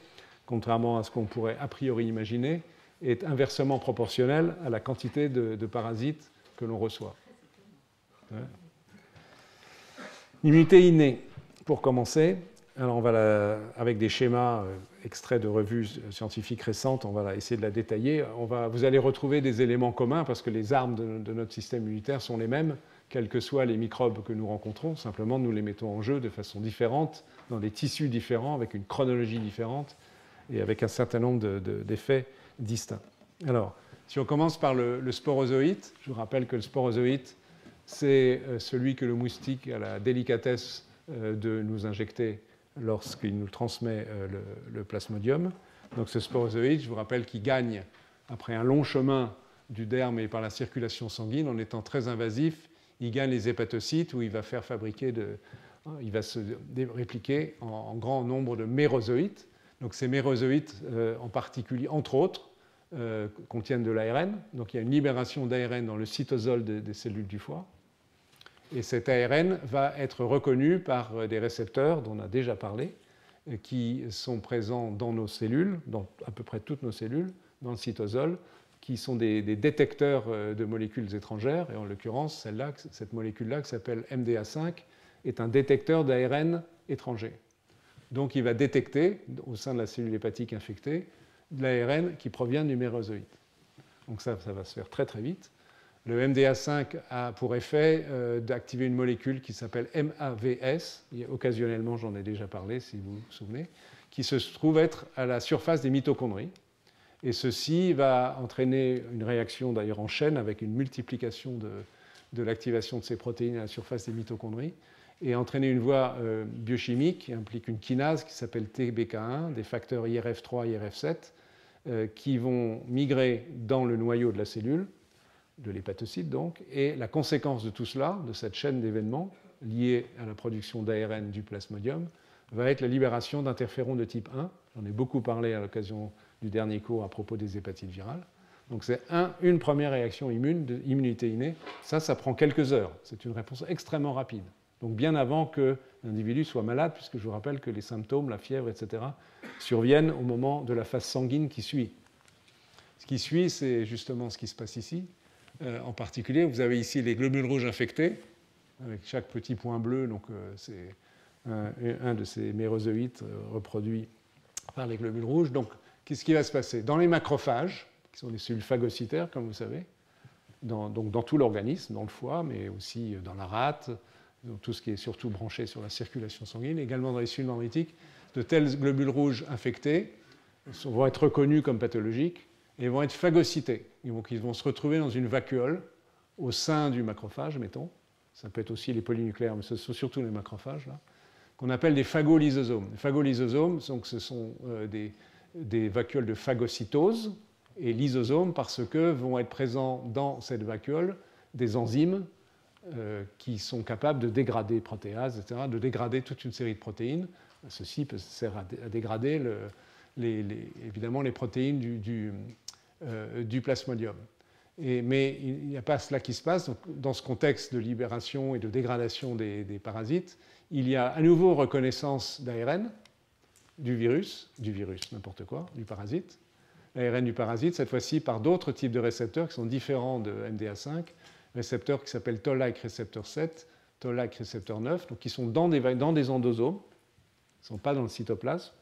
contrairement à ce qu'on pourrait a priori imaginer, est inversement proportionnelle à la quantité de parasites que l'on reçoit. Ouais. Immunité innée, pour commencer. Alors on va avec des schémas extraits de revues scientifiques récentes, on va essayer de la détailler. Vous allez retrouver des éléments communs parce que les armes de notre système immunitaire sont les mêmes, quels que soient les microbes que nous rencontrons. Simplement, nous les mettons en jeu de façon différente, dans des tissus différents, avec une chronologie différente et avec un certain nombre d'effets distincts. Alors, si on commence par le sporozoïte, je vous rappelle que le sporozoïte, c'est celui que le moustique a la délicatesse de nous injecter lorsqu'il nous transmet le plasmodium. Donc ce sporozoïde, je vous rappelle qu'il gagne, après un long chemin du derme et par la circulation sanguine, en étant très invasif, il gagne les hépatocytes où il va faire fabriquer il va se répliquer en grand nombre de mérozoïtes. Donc ces mérozoïtes, en particulier, entre autres, contiennent de l'ARN. Donc il y a une libération d'ARN dans le cytosol des cellules du foie. Et cet ARN va être reconnu par des récepteurs dont on a déjà parlé, qui sont présents dans nos cellules, dans à peu près toutes nos cellules, dans le cytosol, qui sont des détecteurs de molécules étrangères. Et en l'occurrence, cette molécule-là, qui s'appelle MDA5, est un détecteur d'ARN étranger. Donc il va détecter, au sein de la cellule hépatique infectée, de l'ARN qui provient du mérozoïte. Donc ça va se faire très très vite. Le MDA5 a pour effet d'activer une molécule qui s'appelle MAVS, occasionnellement j'en ai déjà parlé si vous vous souvenez, qui se trouve être à la surface des mitochondries. Et ceci va entraîner une réaction d'ailleurs en chaîne avec une multiplication de l'activation de ces protéines à la surface des mitochondries et entraîner une voie biochimique qui implique une kinase qui s'appelle TBK1, des facteurs IRF3 et IRF7 qui vont migrer dans le noyau de la cellule, de l'hépatocyte donc, et la conséquence de tout cela, de cette chaîne d'événements liée à la production d'ARN du plasmodium, va être la libération d'interférons de type 1. J'en ai beaucoup parlé à l'occasion du dernier cours à propos des hépatites virales. Donc c'est une première réaction immune, d'immunité innée. Ça prend quelques heures. C'est une réponse extrêmement rapide. Donc bien avant que l'individu soit malade, puisque je vous rappelle que les symptômes, la fièvre, etc., surviennent au moment de la phase sanguine qui suit. Ce qui suit, c'est justement ce qui se passe ici. En particulier, vous avez ici les globules rouges infectés, avec chaque petit point bleu, donc c'est un de ces mérozoïtes reproduits par les globules rouges. Donc, qu'est-ce qui va se passer? Dans les macrophages, qui sont des cellules phagocytaires, comme vous savez, donc dans tout l'organisme, dans le foie, mais aussi dans la rate, dans tout ce qui est surtout branché sur la circulation sanguine, également dans les cellules dendritiques, de tels globules rouges infectés vont être reconnus comme pathologiques et vont être phagocytés. Donc, ils vont se retrouver dans une vacuole au sein du macrophage, mettons. Ça peut être aussi les polynucléaires, mais ce sont surtout les macrophages, là, qu'on appelle des phagolysosomes. Les phagolysosomes, donc, ce sont des vacuoles de phagocytose, et lysosomes parce que vont être présents dans cette vacuole des enzymes qui sont capables de dégrader protéases, etc., de dégrader toute une série de protéines. Ceci sert à dégrader évidemment les protéines du plasmodium. Mais il n'y a pas cela qui se passe. Donc, dans ce contexte de libération et de dégradation des parasites, il y a à nouveau reconnaissance d'ARN du virus, n'importe quoi, du parasite. L'ARN du parasite, cette fois-ci par d'autres types de récepteurs qui sont différents de MDA5, récepteurs qui s'appellent Toll-like récepteur 7, Toll-like récepteur 9, donc qui sont dans des endosomes, qui ne sont pas dans le cytoplasme,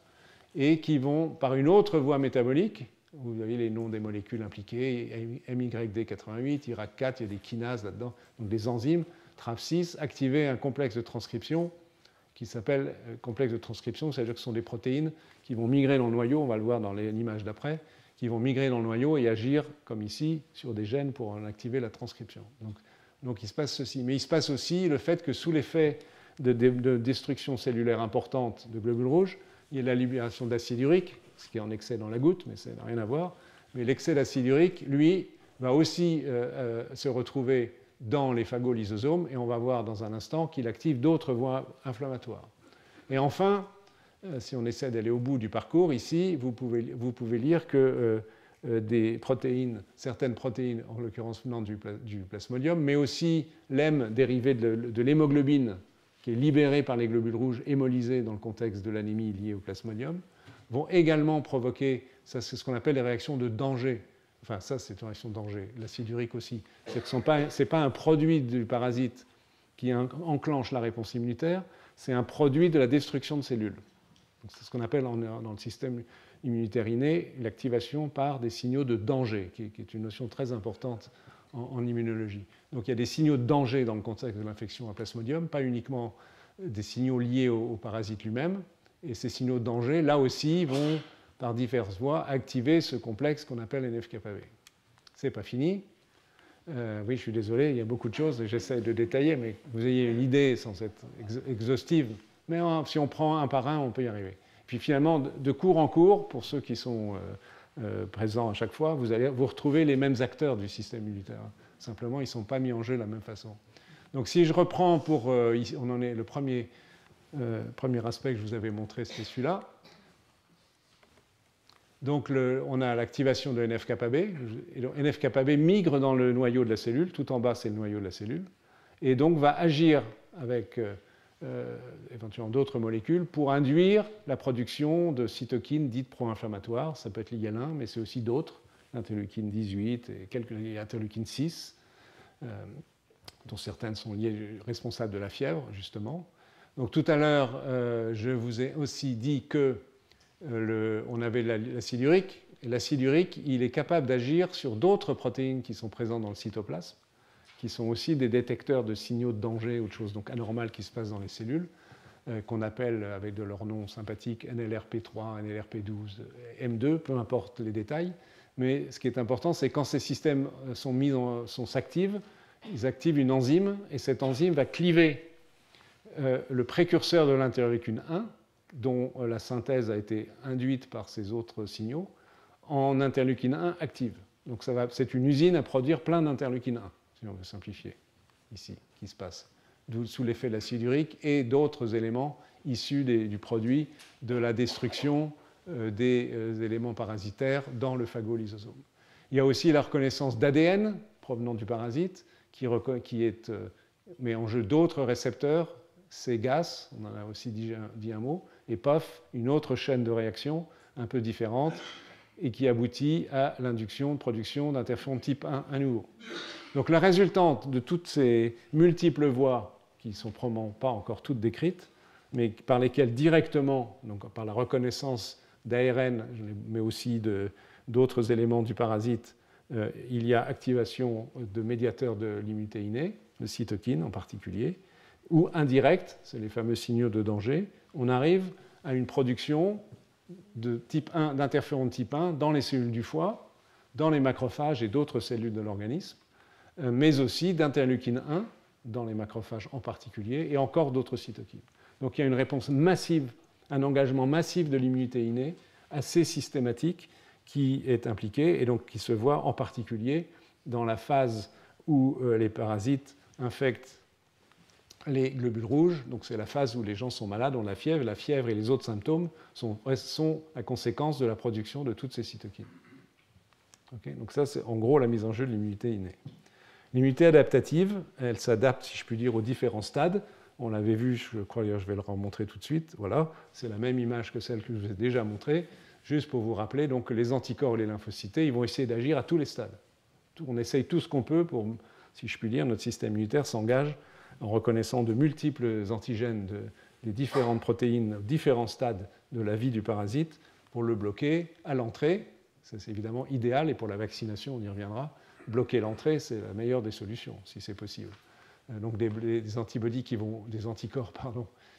et qui vont, par une autre voie métabolique, vous avez les noms des molécules impliquées, MYD88, IRAC4, il y a des kinases là-dedans, donc des enzymes, TRAP6, activer un complexe de transcription qui s'appelle complexe de transcription, c'est-à-dire que ce sont des protéines qui vont migrer dans le noyau, on va le voir dans l'image d'après, qui vont migrer dans le noyau et agir, comme ici, sur des gènes pour en activer la transcription. Donc il se passe ceci. Mais il se passe aussi le fait que sous l'effet de destruction cellulaire importante de globules rouges, il y a la libération d'acide urique, ce qui est en excès dans la goutte, mais ça n'a rien à voir. Mais l'excès d'acide urique, lui, va aussi se retrouver dans les phagolysosomes, et on va voir dans un instant qu'il active d'autres voies inflammatoires. Et enfin, si on essaie d'aller au bout du parcours, ici, vous pouvez lire que des protéines, certaines protéines, en l'occurrence venant du plasmodium, mais aussi l'hème dérivé de l'hémoglobine, qui est libérée par les globules rouges hémolysés dans le contexte de l'anémie liée au plasmodium, vont également provoquer, ça c'est ce qu'on appelle les réactions de danger. Enfin, ça c'est une réaction de danger, l'acide urique aussi. Ce n'est pas un produit du parasite qui enclenche la réponse immunitaire, c'est un produit de la destruction de cellules. C'est ce qu'on appelle dans le système immunitaire inné l'activation par des signaux de danger, qui est une notion très importante en immunologie. Donc il y a des signaux de danger dans le contexte de l'infection à plasmodium, pas uniquement des signaux liés au parasite lui-même, et ces signaux de danger, là aussi, vont, par diverses voies, activer ce complexe qu'on appelle NF-κB. C'est pas fini. Oui, je suis désolé, il y a beaucoup de choses, et j'essaie de détailler, mais que vous ayez une idée sans être exhaustive. Mais si on prend un par un, on peut y arriver. Puis finalement, de cours en cours, pour ceux qui sont présents à chaque fois, vous allez vous retrouver les mêmes acteurs du système immunitaire. Simplement, ils ne sont pas mis en jeu de la même façon. Donc si je reprends pour... on en est le premier aspect que je vous avais montré, c'était celui-là. Donc on a l'activation de NF-κB. Et NF-κB migre dans le noyau de la cellule. Tout en bas, c'est le noyau de la cellule. Et donc va agir avec éventuellement d'autres molécules pour induire la production de cytokines dites pro-inflammatoires. Ça peut être l'IL-1, mais c'est aussi d'autres, l'interleukine 18 et quelques interleukines 6, dont certaines sont responsables de la fièvre, justement. Donc tout à l'heure, je vous ai aussi dit que on avait l'acide urique. Et l'acide urique, il est capable d'agir sur d'autres protéines qui sont présentes dans le cytoplasme, qui sont aussi des détecteurs de signaux de danger ou de choses donc anormales qui se passent dans les cellules, qu'on appelle avec de leur nom sympathique NLRP3, NLRP12, M2, peu importe les détails. Mais ce qui est important, c'est quand ces systèmes s'activent, ils activent une enzyme, et cette enzyme va cliver le précurseur de l'interleukine 1, dont la synthèse a été induite par ces autres signaux, en interleukine 1 active. Donc c'est une usine à produire plein d'interleukine 1, si on veut simplifier, ici, qui se passe, sous l'effet de l'acide urique et d'autres éléments issus du produit de la destruction des éléments parasitaires dans le phagolysosome. Il y a aussi la reconnaissance d'ADN provenant du parasite, met en jeu d'autres récepteurs, CGAS, on en a aussi dit un mot, et POF, une autre chaîne de réaction un peu différente, et qui aboutit à l'induction de production d'interféron type 1 à nouveau. Donc la résultante de toutes ces multiples voies, qui ne sont probablement pas encore toutes décrites, mais par lesquelles directement, donc par la reconnaissance d'ARN, mais aussi d'autres éléments du parasite, il y a activation de médiateurs de l'immunité innée, de cytokines en particulier, ou indirecte, c'est les fameux signaux de danger, on arrive à une production d'interféron de type 1 dans les cellules du foie, dans les macrophages et d'autres cellules de l'organisme, mais aussi d'interleukine 1 dans les macrophages en particulier, et encore d'autres cytokines. Donc il y a une réponse massive, un engagement massif de l'immunité innée, assez systématique, qui est impliqué, et donc qui se voit en particulier dans la phase où les parasites infectent les globules rouges, donc c'est la phase où les gens sont malades, ont la fièvre et les autres symptômes sont la conséquence de la production de toutes ces cytokines. Okay, donc ça, c'est en gros la mise en jeu de l'immunité innée. L'immunité adaptative, elle s'adapte, si je puis dire, aux différents stades. On l'avait vu, je crois, je vais le remontrer tout de suite. Voilà, c'est la même image que celle que je vous ai déjà montrée, juste pour vous rappeler donc, que les anticorps et les lymphocytes, ils vont essayer d'agir à tous les stades. On essaye tout ce qu'on peut pour, si je puis dire, notre système immunitaire s'engage en reconnaissant de multiples antigènes des différentes protéines, différents stades de la vie du parasite, pour le bloquer à l'entrée. Ça, c'est évidemment idéal, et pour la vaccination, on y reviendra. Bloquer l'entrée, c'est la meilleure des solutions, si c'est possible. Donc des anticorps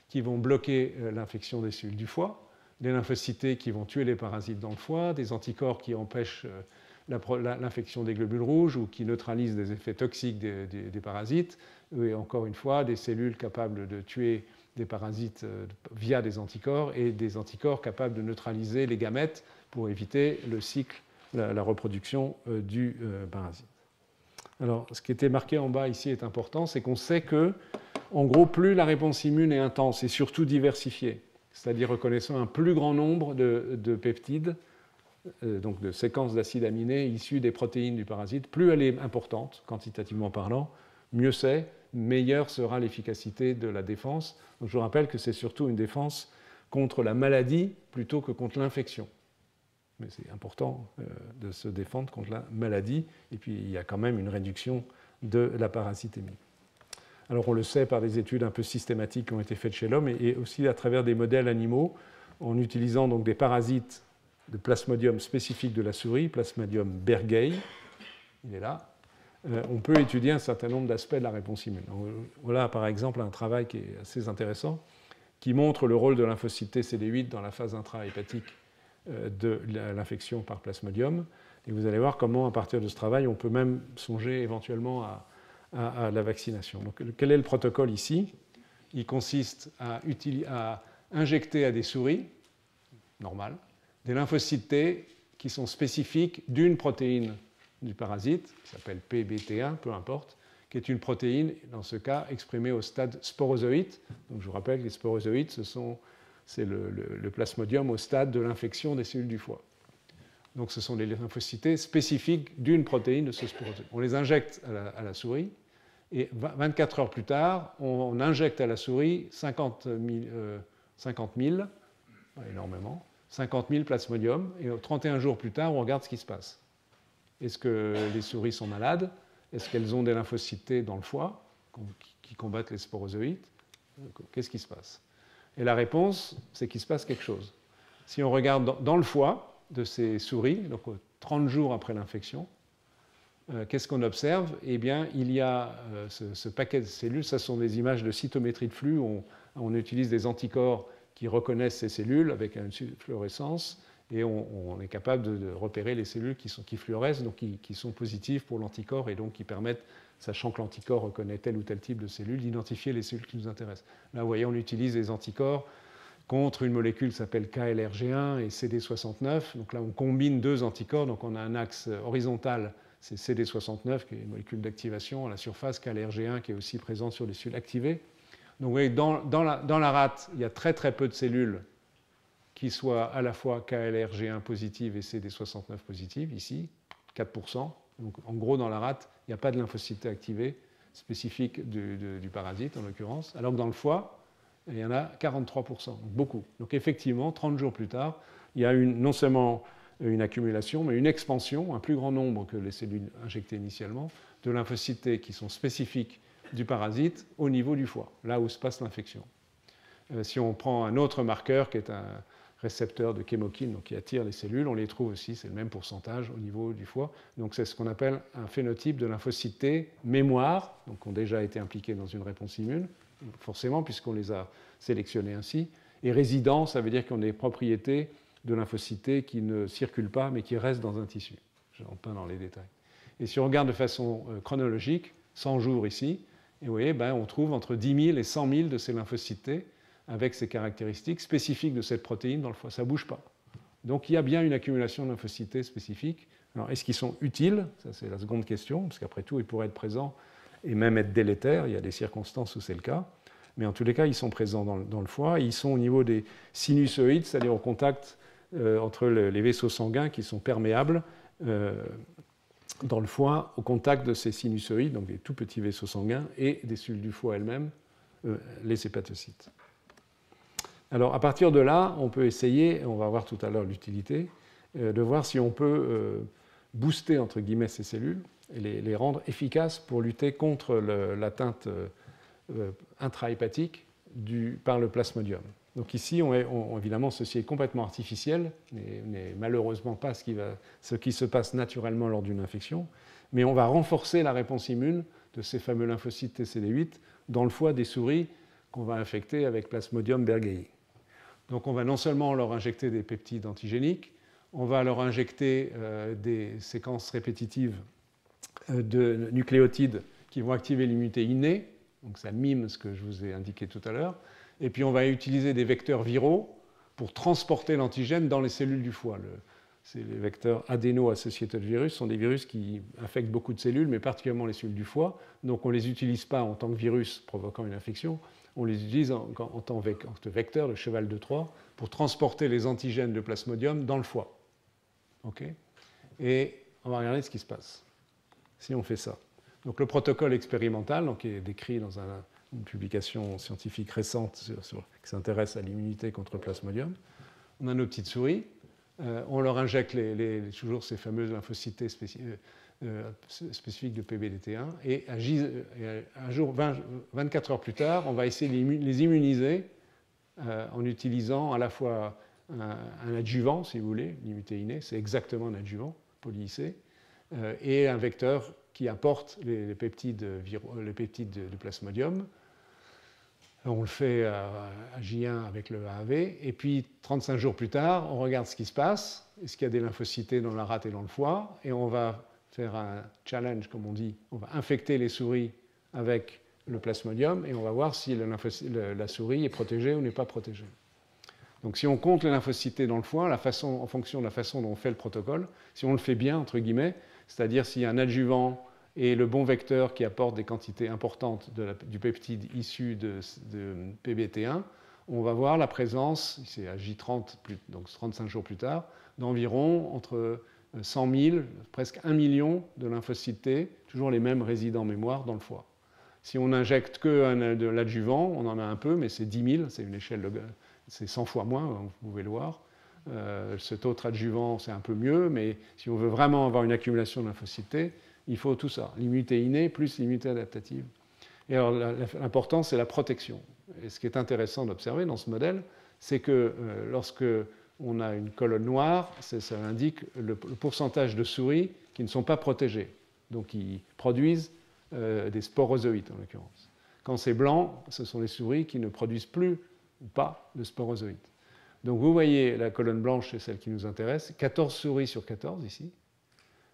qui vont bloquer l'infection des cellules du foie, des lymphocytes qui vont tuer les parasites dans le foie, des anticorps qui empêchent l'infection des globules rouges ou qui neutralisent des effets toxiques des parasites, et encore une fois, des cellules capables de tuer des parasites via des anticorps et des anticorps capables de neutraliser les gamètes pour éviter le cycle, la reproduction du parasite. Alors, ce qui était marqué en bas ici est important, c'est qu'on sait que, en gros, plus la réponse immune est intense et surtout diversifiée, c'est-à-dire reconnaissant un plus grand nombre de peptides, donc de séquences d'acides aminés issues des protéines du parasite, plus elle est importante, quantitativement parlant, mieux c'est, meilleure sera l'efficacité de la défense. Donc, je vous rappelle que c'est surtout une défense contre la maladie plutôt que contre l'infection. Mais c'est important de se défendre contre la maladie. Et puis, il y a quand même une réduction de la parasitémie. Alors, on le sait par des études un peu systématiques qui ont été faites chez l'homme et aussi à travers des modèles animaux, en utilisant donc des parasites de plasmodium spécifique de la souris, plasmodium berghei, il est là. On peut étudier un certain nombre d'aspects de la réponse immune. Donc, voilà, par exemple, un travail qui est assez intéressant, qui montre le rôle de lymphocyte CD8 dans la phase intrahépatique de l'infection par plasmodium. Et vous allez voir comment, à partir de ce travail, on peut même songer éventuellement à la vaccination. Donc, quel est le protocole ici? Il consiste à injecter à des souris, normales, des lymphocytes T qui sont spécifiques d'une protéine du parasite, qui s'appelle PBT1, peu importe, qui est une protéine, dans ce cas, exprimée au stade sporozoïde. Donc, je vous rappelle que les sporozoïdes, c'est le plasmodium au stade de l'infection des cellules du foie. Donc, ce sont les lymphocytes spécifiques d'une protéine de ce sporozoïde. On les injecte à la souris, et 24 heures plus tard, on injecte à la souris 50 000, énormément, 50 000 plasmodium, et 31 jours plus tard, on regarde ce qui se passe. Est-ce que les souris sont malades? Est-ce qu'elles ont des lymphocytes dans le foie qui combattent les sporozoïdes? Qu'est-ce qui se passe? Et la réponse, c'est qu'il se passe quelque chose. Si on regarde dans le foie de ces souris, donc 30 jours après l'infection, qu'est-ce qu'on observe? Eh bien, il y a ce paquet de cellules, ce sont des images de cytométrie de flux, on utilise des anticorps qui reconnaissent ces cellules avec une fluorescence, et on est capable de repérer les cellules qui fluorescent, donc qui sont positives pour l'anticorps, et donc qui permettent, sachant que l'anticorps reconnaît tel ou tel type de cellules, d'identifier les cellules qui nous intéressent. Là, vous voyez, on utilise des anticorps contre une molécule qui s'appelle KLRG1 et CD69. Donc là, on combine deux anticorps, donc on a un axe horizontal, c'est CD69, qui est une molécule d'activation à la surface, KLRG1 qui est aussi présente sur les cellules activées. Donc vous voyez, dans la rate, il y a très très peu de cellules qui soient à la fois KLRG1 positive et CD69 positive, ici, 4%. Donc en gros, dans la rate, il n'y a pas de lymphocytes activés spécifiques du parasite, en l'occurrence, alors que dans le foie, il y en a 43%, donc beaucoup. Donc effectivement, 30 jours plus tard, il y a non seulement une accumulation, mais une expansion, un plus grand nombre que les cellules injectées initialement, de lymphocytes T qui sont spécifiques du parasite au niveau du foie, là où se passe l'infection. Si on prend un autre marqueur qui est un récepteur de chémokine, donc qui attire les cellules, on les trouve aussi, c'est le même pourcentage au niveau du foie. Donc c'est ce qu'on appelle un phénotype de lymphocytes T mémoire, donc qui ont déjà été impliqués dans une réponse immune, forcément puisqu'on les a sélectionnés ainsi. Et résident, ça veut dire qu'ils ont des propriétés de lymphocytes T qui ne circulent pas mais qui restent dans un tissu. Je rentre pas dans les détails. Et si on regarde de façon chronologique, 100 jours ici, et vous voyez, on trouve entre 10 000 et 100 000 de ces lymphocytes T avec ces caractéristiques spécifiques de cette protéine dans le foie. Ça ne bouge pas. Donc il y a bien une accumulation de lymphocytes T spécifiques. Alors est-ce qu'ils sont utiles? Ça c'est la seconde question, parce qu'après tout, ils pourraient être présents et même être délétères. Il y a des circonstances où c'est le cas. Mais en tous les cas, ils sont présents dans le foie. Ils sont au niveau des sinusoïdes, c'est-à-dire au contact entre les vaisseaux sanguins qui sont perméables dans le foie au contact de ces sinusoïdes, donc des tout petits vaisseaux sanguins, et des cellules du foie elles-mêmes, les hépatocytes. Alors à partir de là, on peut essayer, on va voir tout à l'heure l'utilité, de voir si on peut booster entre guillemets ces cellules et les rendre efficaces pour lutter contre l'atteinte intrahépatique par le plasmodium. Donc ici, évidemment, ceci est complètement artificiel, n'est malheureusement pas ce qui se passe naturellement lors d'une infection, mais on va renforcer la réponse immune de ces fameux lymphocytes TCD8 dans le foie des souris qu'on va infecter avec Plasmodium berghei. Donc on va non seulement leur injecter des peptides antigéniques, on va leur injecter des séquences répétitives de nucléotides qui vont activer l'immunité innée, donc ça mime ce que je vous ai indiqué tout à l'heure, et puis on va utiliser des vecteurs viraux pour transporter l'antigène dans les cellules du foie. Les vecteurs adéno-associated virus sont des virus qui infectent beaucoup de cellules, mais particulièrement les cellules du foie, donc on ne les utilise pas en tant que virus provoquant une infection, on les utilise en tant que vecteur, le cheval de Troie, pour transporter les antigènes de Plasmodium dans le foie. Okay, et on va regarder ce qui se passe si on fait ça. Donc le protocole expérimental, donc, qui est décrit dans une publication scientifique récente qui s'intéresse à l'immunité contre le Plasmodium. On a nos petites souris, on leur injecte toujours ces fameuses lymphocytes spécifiques de PBDT1, et un jour, 24 heures plus tard, on va essayer de les immuniser en utilisant à la fois un adjuvant, si vous voulez, l'immunité innée, c'est exactement un adjuvant, poly-IC, et un vecteur qui apporte les peptides du plasmodium. On le fait à J1 avec le AAV, et puis 35 jours plus tard, on regarde ce qui se passe, est-ce qu'il y a des lymphocytes dans la rate et dans le foie, et on va faire un challenge, comme on dit, on va infecter les souris avec le plasmodium, et on va voir si la souris est protégée ou n'est pas protégée. Donc si on compte les lymphocytes dans le foie, en fonction de la façon dont on fait le protocole, si on le fait bien, entre guillemets, c'est-à-dire s'il y a un adjuvant et le bon vecteur qui apporte des quantités importantes du peptide issu de PBT1, on va voir la présence, c'est à J30, donc 35 jours plus tard, d'environ entre 100 000, presque 1 million de lymphocytes T, toujours les mêmes résidents mémoire dans le foie. Si on n'injecte que de l'adjuvant, on en a un peu, mais c'est 10 000, c'est une échelle c'est 100 fois moins, vous pouvez le voir. Cet autre adjuvant, c'est un peu mieux, mais si on veut vraiment avoir une accumulation de lymphocytes T, il faut tout ça, l'immunité innée plus l'immunité adaptative. Et alors l'important, c'est la protection. Et ce qui est intéressant d'observer dans ce modèle, c'est que lorsque on a une colonne noire, ça indique le pourcentage de souris qui ne sont pas protégées, donc qui produisent des sporozoïdes en l'occurrence. Quand c'est blanc, ce sont les souris qui ne produisent plus ou pas de sporozoïdes. Donc vous voyez la colonne blanche, c'est celle qui nous intéresse, 14 souris sur 14 ici,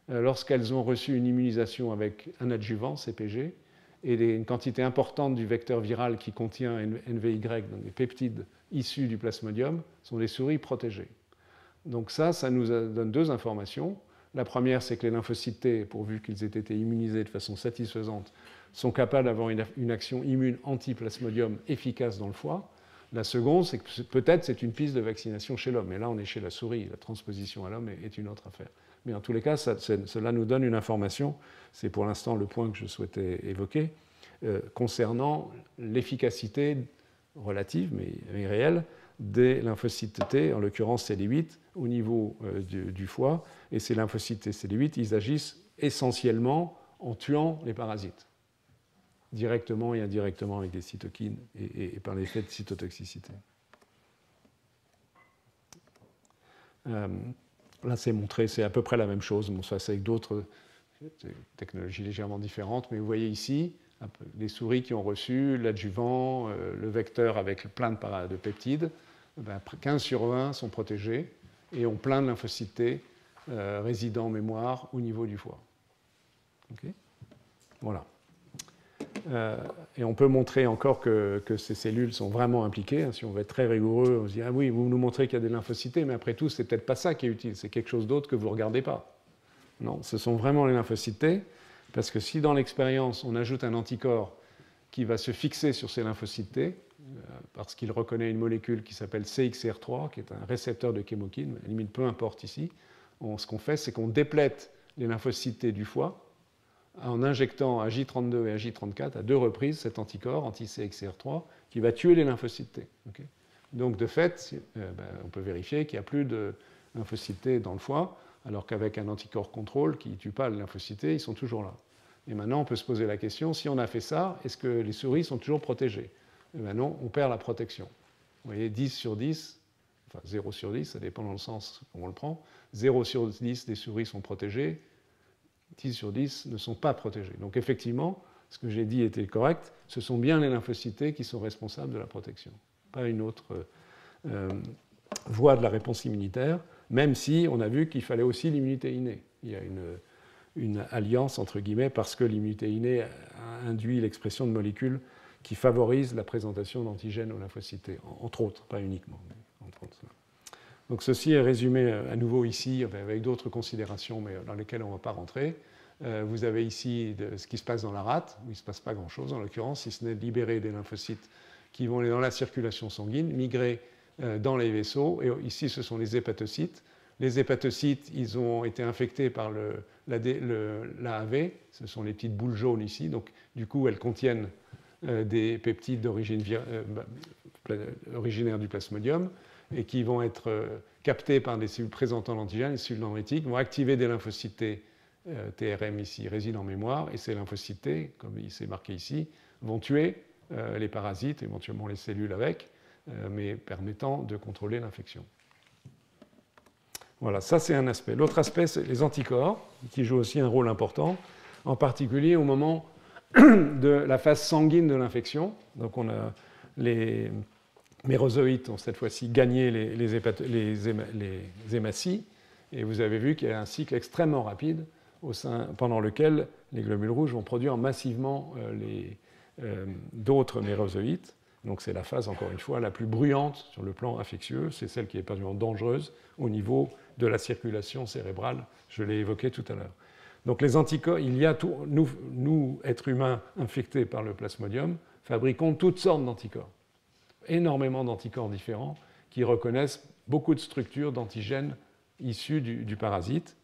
lorsqu'elles ont reçu une immunisation avec un adjuvant, CPG, et une quantité importante du vecteur viral qui contient NVY, donc des peptides issus du plasmodium, sont des souris protégées. Donc ça nous donne deux informations. La première, c'est que les lymphocytes T, pourvu qu'ils aient été immunisés de façon satisfaisante, sont capables d'avoir une action immune anti-plasmodium efficace dans le foie. La seconde, c'est que peut-être c'est une piste de vaccination chez l'homme. Et là, on est chez la souris. La transposition à l'homme est une autre affaire. Mais en tous les cas, cela nous donne une information. C'est pour l'instant le point que je souhaitais évoquer concernant l'efficacité relative, mais réelle, des lymphocytes T, en l'occurrence CD8, au niveau du foie. Et ces lymphocytes CD8, ils agissent essentiellement en tuant les parasites, directement et indirectement avec des cytokines et par l'effet de cytotoxicité. Là, c'est montré, c'est à peu près la même chose. Bon, ça, c'est avec d'autres technologies légèrement différentes, mais vous voyez ici des souris qui ont reçu l'adjuvant, le vecteur avec plein de peptides. 15 sur 20 sont protégés et ont plein de lymphocytes T résidents en mémoire au niveau du foie. Okay, voilà. Et on peut montrer encore que ces cellules sont vraiment impliquées. Hein, si on veut être très rigoureux, on se dit « Ah oui, vous nous montrez qu'il y a des lymphocytes, mais après tout, c'est peut-être pas ça qui est utile, c'est quelque chose d'autre que vous ne regardez pas. » Non, ce sont vraiment les lymphocytes T, parce que si dans l'expérience, on ajoute un anticorps qui va se fixer sur ces lymphocytes T, parce qu'il reconnaît une molécule qui s'appelle CXCR3, qui est un récepteur de chemokine, à la limite peu importe ici, ce qu'on fait, c'est qu'on déplète les lymphocytes T du foie en injectant à J32 et à J34 à 2 reprises cet anticorps, anti-CXCR3, qui va tuer les lymphocytes T. Okay. Donc, de fait, on peut vérifier qu'il n'y a plus de lymphocytes T dans le foie, alors qu'avec un anticorps contrôle qui ne tue pas les lymphocytes T, ils sont toujours là. Et maintenant, on peut se poser la question, si on a fait ça, est-ce que les souris sont toujours protégées? Et maintenant, on perd la protection. Vous voyez, 10 sur 10, enfin 0 sur 10, ça dépend dans le sens où on le prend, 0 sur 10 des souris sont protégées, 10 sur 10 ne sont pas protégées. Donc effectivement, ce que j'ai dit était correct, ce sont bien les lymphocytes T qui sont responsables de la protection, pas une autre voie de la réponse immunitaire, même si on a vu qu'il fallait aussi l'immunité innée. Il y a une alliance, entre guillemets, parce que l'immunité innée induit l'expression de molécules qui favorisent la présentation d'antigènes aux lymphocytes T, entre autres, pas uniquement. Mais entre autres. Donc ceci est résumé à nouveau ici, avec d'autres considérations, mais dans lesquelles on ne va pas rentrer. Vous avez ici ce qui se passe dans la rate, où il ne se passe pas grand-chose, en l'occurrence, si ce n'est de libérer des lymphocytes qui vont aller dans la circulation sanguine, migrer dans les vaisseaux. Et ici, ce sont les hépatocytes. Les hépatocytes, ils ont été infectés par l'AAV, ce sont les petites boules jaunes ici, donc du coup, elles contiennent des peptides d'origine originaires du plasmodium, et qui vont être captés par des cellules présentant l'antigène, les cellules dendritiques, vont activer des lymphocytes T, TRM ici, résident en mémoire, et ces lymphocytes T, comme il s'est marqué ici, vont tuer les parasites, éventuellement les cellules avec, mais permettant de contrôler l'infection. Voilà, ça c'est un aspect. L'autre aspect, c'est les anticorps, qui jouent aussi un rôle important, en particulier au moment de la phase sanguine de l'infection. Donc on a les mérozoïtes ont cette fois-ci gagné les hématies, et vous avez vu qu'il y a un cycle extrêmement rapide pendant lequel les globules rouges vont produire massivement d'autres mérozoïtes. Donc c'est la phase, encore une fois, la plus bruyante sur le plan infectieux, c'est celle qui est particulièrement dangereuse au niveau de la circulation cérébrale, je l'ai évoqué tout à l'heure. Donc les anticorps, il y a nous, êtres humains infectés par le plasmodium, fabriquons toutes sortes d'anticorps. Énormément d'anticorps différents qui reconnaissent beaucoup de structures d'antigènes issus du parasite.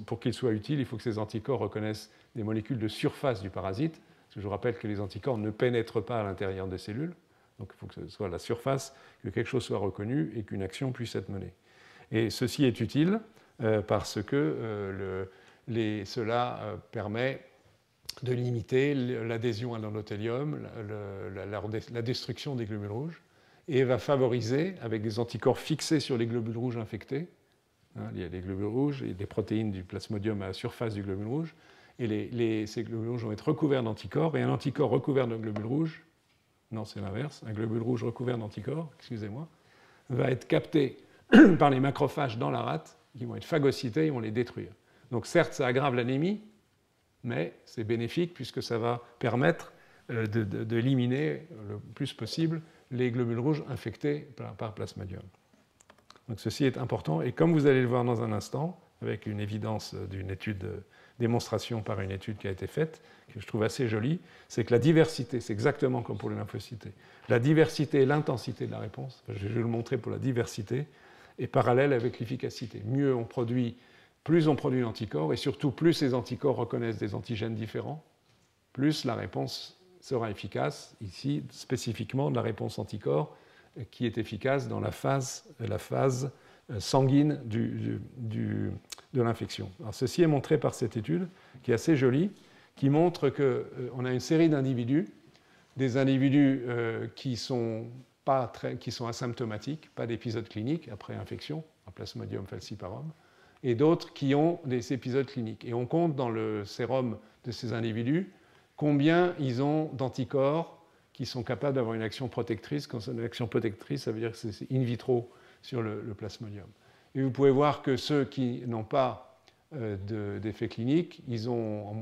Pour qu'ils soient utiles, il faut que ces anticorps reconnaissent des molécules de surface du parasite, parce que je vous rappelle que les anticorps ne pénètrent pas à l'intérieur des cellules, donc il faut que ce soit la surface, que quelque chose soit reconnu et qu'une action puisse être menée. Et ceci est utile parce que cela permet de limiter l'adhésion à l'endothélium, la destruction des globules rouges, et va favoriser, avec des anticorps fixés sur les globules rouges infectés, il y a des globules rouges et des protéines du plasmodium à la surface du globule rouge, et ces globules rouges vont être recouverts d'anticorps, et un anticorps recouvert d'un globule rouge, non c'est l'inverse, un globule rouge recouvert d'anticorps, excusez-moi, va être capté par les macrophages dans la rate, qui vont être phagocytés, ils vont les détruire. Donc certes, ça aggrave l'anémie, mais c'est bénéfique puisque ça va permettre d'éliminer le plus possible les globules rouges infectés par plasmodium. Donc ceci est important, et comme vous allez le voir dans un instant, avec une évidence d'une étude, démonstration par une étude qui a été faite, que je trouve assez jolie, c'est que la diversité, c'est exactement comme pour les lymphocytes, la diversité et l'intensité de la réponse, je vais le montrer pour la diversité, est parallèle avec l'efficacité. Mieux on produit, plus on produit d'anticorps, et surtout plus ces anticorps reconnaissent des antigènes différents, plus la réponse sera efficace, ici spécifiquement de la réponse anticorps, qui est efficace dans la phase sanguine de l'infection. Alors ceci est montré par cette étude, qui est assez jolie, qui montre qu'on a une série d'individus, des individus qui sont asymptomatiques, pas d'épisode clinique après infection, un Plasmodium falciparum, et d'autres qui ont des épisodes cliniques. Et on compte dans le sérum de ces individus combien ils ont d'anticorps qui sont capables d'avoir une action protectrice. Quand c'est une action protectrice, ça veut dire que c'est in vitro sur le plasmodium. Et vous pouvez voir que ceux qui n'ont pas d'effet clinique, ils ont,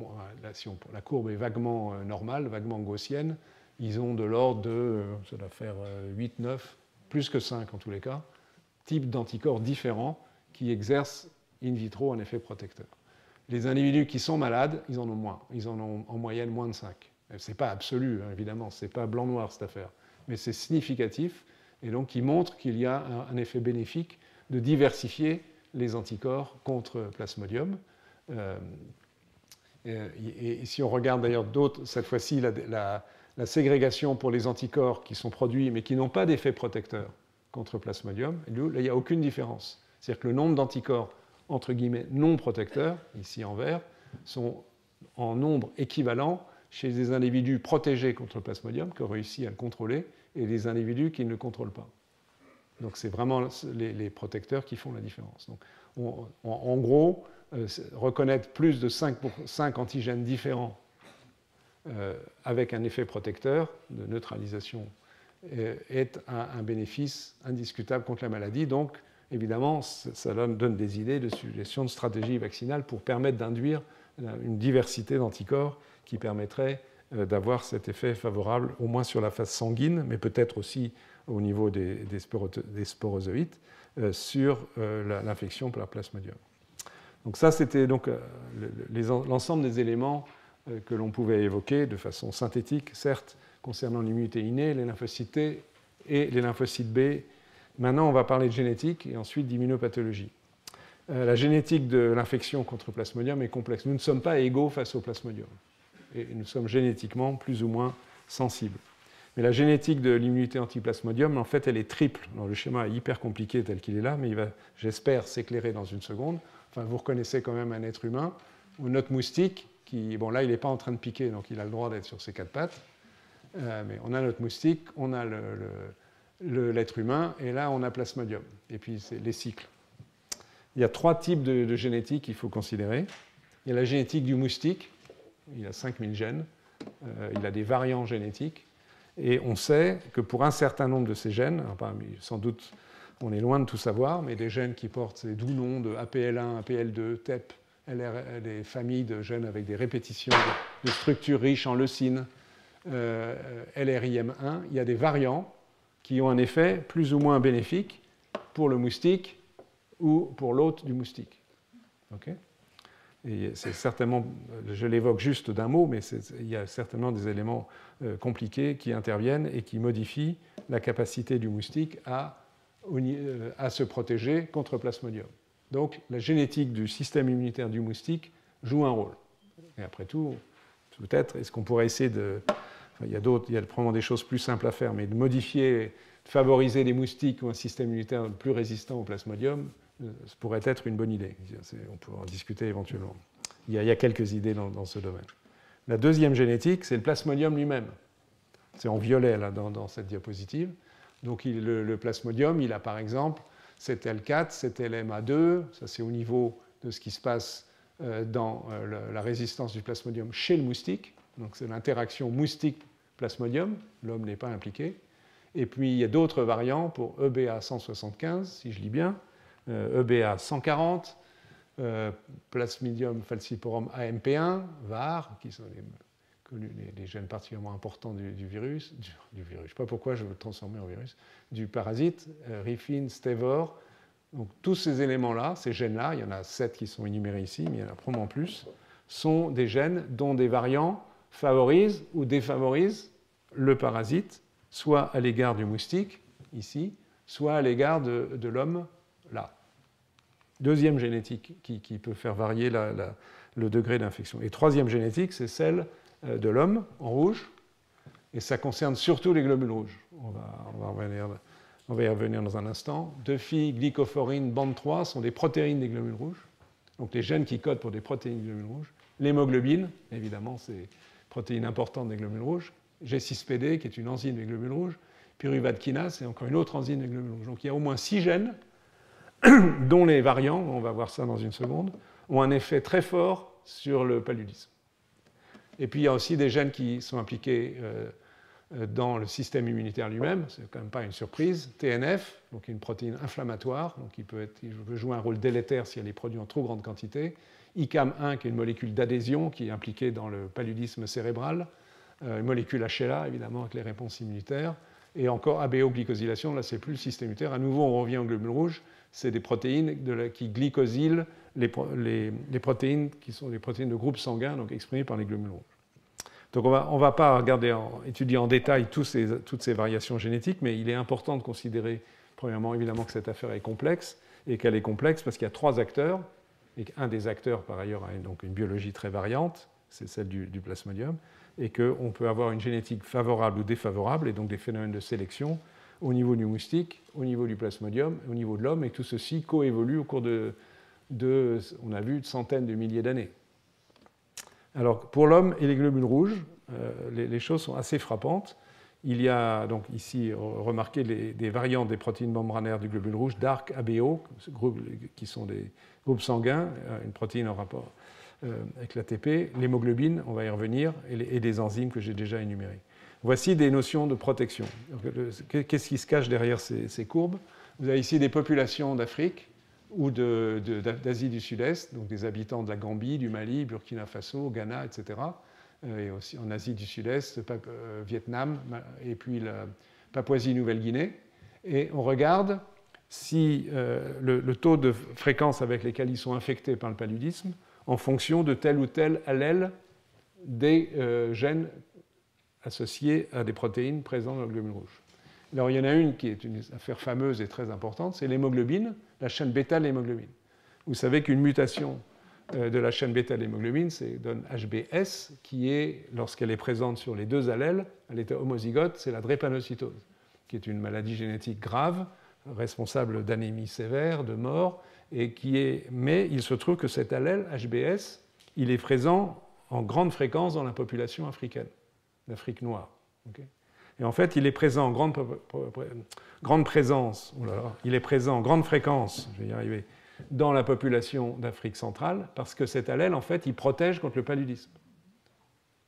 la courbe est vaguement normale, vaguement gaussienne, ils ont de l'ordre de, ça doit faire 8, 9, plus que 5 en tous les cas, types d'anticorps différents qui exercent in vitro un effet protecteur. Les individus qui sont malades, ils en ont moins. Ils en ont en moyenne moins de 5. Ce n'est pas absolu, hein, évidemment, ce n'est pas blanc-noir cette affaire, mais c'est significatif, et donc qui montre qu'il y a un effet bénéfique de diversifier les anticorps contre Plasmodium. Et si on regarde d'ailleurs d'autres, cette fois-ci, la ségrégation pour les anticorps qui sont produits mais qui n'ont pas d'effet protecteur contre Plasmodium, là, il n'y a aucune différence. C'est-à-dire que le nombre d'anticorps, entre guillemets, non protecteurs, ici en vert, sont en nombre équivalent chez des individus protégés contre le Plasmodium, qui ont réussi à le contrôler, et des individus qui ne le contrôlent pas. Donc c'est vraiment les protecteurs qui font la différence. Donc, en gros, reconnaître plus de 5 antigènes différents avec un effet protecteur de neutralisation est un bénéfice indiscutable contre la maladie. Donc, évidemment, ça donne des idées de suggestions de stratégie vaccinale pour permettre d'induire une diversité d'anticorps qui permettrait d'avoir cet effet favorable, au moins sur la phase sanguine, mais peut-être aussi au niveau des sporozoïtes, sur l'infection par Plasmodium. Donc ça, c'était donc l'ensemble des éléments que l'on pouvait évoquer de façon synthétique, certes, concernant l'immunité innée, les lymphocytes T et les lymphocytes B. Maintenant, on va parler de génétique et ensuite d'immunopathologie. La génétique de l'infection contre Plasmodium est complexe. Nous ne sommes pas égaux face au Plasmodium. Et nous sommes génétiquement plus ou moins sensibles. Mais la génétique de l'immunité anti-Plasmodium, en fait, elle est triple. Alors, le schéma est hyper compliqué tel qu'il est là, mais il va, j'espère, s'éclairer dans une seconde. Enfin, vous reconnaissez quand même un être humain, ou notre moustique, qui, bon, là, il n'est pas en train de piquer, donc il a le droit d'être sur ses 4 pattes. Mais on a notre moustique, on a l'être humain, et là, on a Plasmodium. Et puis, c'est les cycles. Il y a 3 types de génétique qu'il faut considérer. Il y a la génétique du moustique. Il a 5000 gènes. Il a des variants génétiques. Et on sait que pour un certain nombre de ces gènes, sans doute on est loin de tout savoir, mais des gènes qui portent ces doux noms de APL1, APL2, TEP, des familles de gènes avec des répétitions de structures riches en leucine, LRIM1, il y a des variants qui ont un effet plus ou moins bénéfique pour le moustique ou pour l'hôte du moustique. Okay ? Et c'est certainement, je l'évoque juste d'un mot, mais il y a certainement des éléments compliqués qui interviennent et qui modifient la capacité du moustique à se protéger contre Plasmodium. Donc la génétique du système immunitaire du moustique joue un rôle. Et après tout, peut-être, est-ce qu'on pourrait essayer de... Enfin, il y a probablement des choses plus simples à faire, mais de modifier, de favoriser des moustiques ou un système immunitaire plus résistant au Plasmodium, ça pourrait être une bonne idée. On pourra en discuter éventuellement. Il y a quelques idées dans ce domaine. La deuxième génétique, c'est le Plasmodium lui-même. C'est en violet là, dans cette diapositive. Donc le Plasmodium, il a par exemple cet L4, cet LMA2, ça c'est au niveau de ce qui se passe dans la résistance du Plasmodium chez le moustique. Donc c'est l'interaction moustique-Plasmodium, l'homme n'est pas impliqué. Et puis il y a d'autres variants pour EBA175, si je lis bien, EBA140, Plasmodium falciparum AMP1, VAR, qui sont les gènes particulièrement importants du virus, je ne sais pas pourquoi je veux le transformer en virus, du parasite, Rifin, Stevor. Donc tous ces éléments-là, ces gènes-là, il y en a 7 qui sont énumérés ici, mais il y en a probablement plus, sont des gènes dont des variants favorisent ou défavorisent le parasite, soit à l'égard du moustique, ici, soit à l'égard de l'homme, là. Deuxième génétique qui peut faire varier le degré d'infection. Et troisième génétique, c'est celle de l'homme, en rouge, et ça concerne surtout les globules rouges. On va y revenir dans un instant. Glycophorine, bande 3 sont des protéines des globules rouges, donc les gènes qui codent pour des protéines des globules rouges. L'hémoglobine, évidemment, c'est une protéine importante des globules rouges. G6PD, qui est une enzyme des globules rouges. Pyruvate kinase, c'est encore une autre enzyme des globules rouges. Donc il y a au moins 6 gènes dont les variants, on va voir ça dans une seconde, ont un effet très fort sur le paludisme. Et puis il y a aussi des gènes qui sont impliqués dans le système immunitaire lui-même, c'est quand même pas une surprise. TNF, donc une protéine inflammatoire, donc il peut jouer un rôle délétère si elle est produite en trop grande quantité. ICAM1, qui est une molécule d'adhésion qui est impliquée dans le paludisme cérébral. Une molécule HLA, évidemment, avec les réponses immunitaires. Et encore ABO-glycosylation, là c'est plus le système immunitaire. À nouveau, on revient aux globules rouges. C'est des protéines qui glycosylent les protéines qui sont des protéines de groupe sanguin, donc exprimées par les globules rouges. Donc on va pas étudier en détail toutes ces variations génétiques, mais il est important de considérer, premièrement, évidemment, que cette affaire est complexe, et qu'elle est complexe parce qu'il y a 3 acteurs, et qu'un des acteurs, par ailleurs, a donc une biologie très variante, c'est celle du plasmodium, et qu'on peut avoir une génétique favorable ou défavorable, et donc des phénomènes de sélection au niveau du moustique, au niveau du plasmodium, au niveau de l'homme, et tout ceci coévolue au cours de on a vu, de centaines de milliers d'années. Alors, pour l'homme et les globules rouges, les choses sont assez frappantes. Il y a donc ici remarqué des variantes des protéines membranaires du globule rouge, DARC, ABO, qui sont des groupes sanguins, une protéine en rapport avec l'ATP, l'hémoglobine, on va y revenir, et des enzymes que j'ai déjà énumérées. Voici des notions de protection. Qu'est-ce qui se cache derrière ces courbes? Vous avez ici des populations d'Afrique ou d'Asie du Sud-Est, donc des habitants de la Gambie, du Mali, Burkina Faso, Ghana, etc. Et aussi en Asie du Sud-Est, Vietnam, et puis la Papouasie-Nouvelle-Guinée. Et on regarde si le taux de fréquence avec lesquels ils sont infectés par le paludisme en fonction de tel ou tel allèle des gènes associés à des protéines présentes dans le globule rouge. Alors, il y en a une qui est une affaire fameuse et très importante, c'est l'hémoglobine, la chaîne bêta de l'hémoglobine. Vous savez qu'une mutation de la chaîne bêta de l'hémoglobine donne HBS, qui est, lorsqu'elle est présente sur les 2 allèles, à l'état homozygote, c'est la drépanocytose, qui est une maladie génétique grave, responsable d'anémie sévère, de mort, mais il se trouve que cet allèle, HBS, il est présent en grande fréquence dans la population africaine, l'Afrique noire. Okay. Et en fait, il est présent en grande présence, il est présent en grande fréquence, je vais y arriver, dans la population d'Afrique centrale, parce que cet allèle, en fait, il protège contre le paludisme.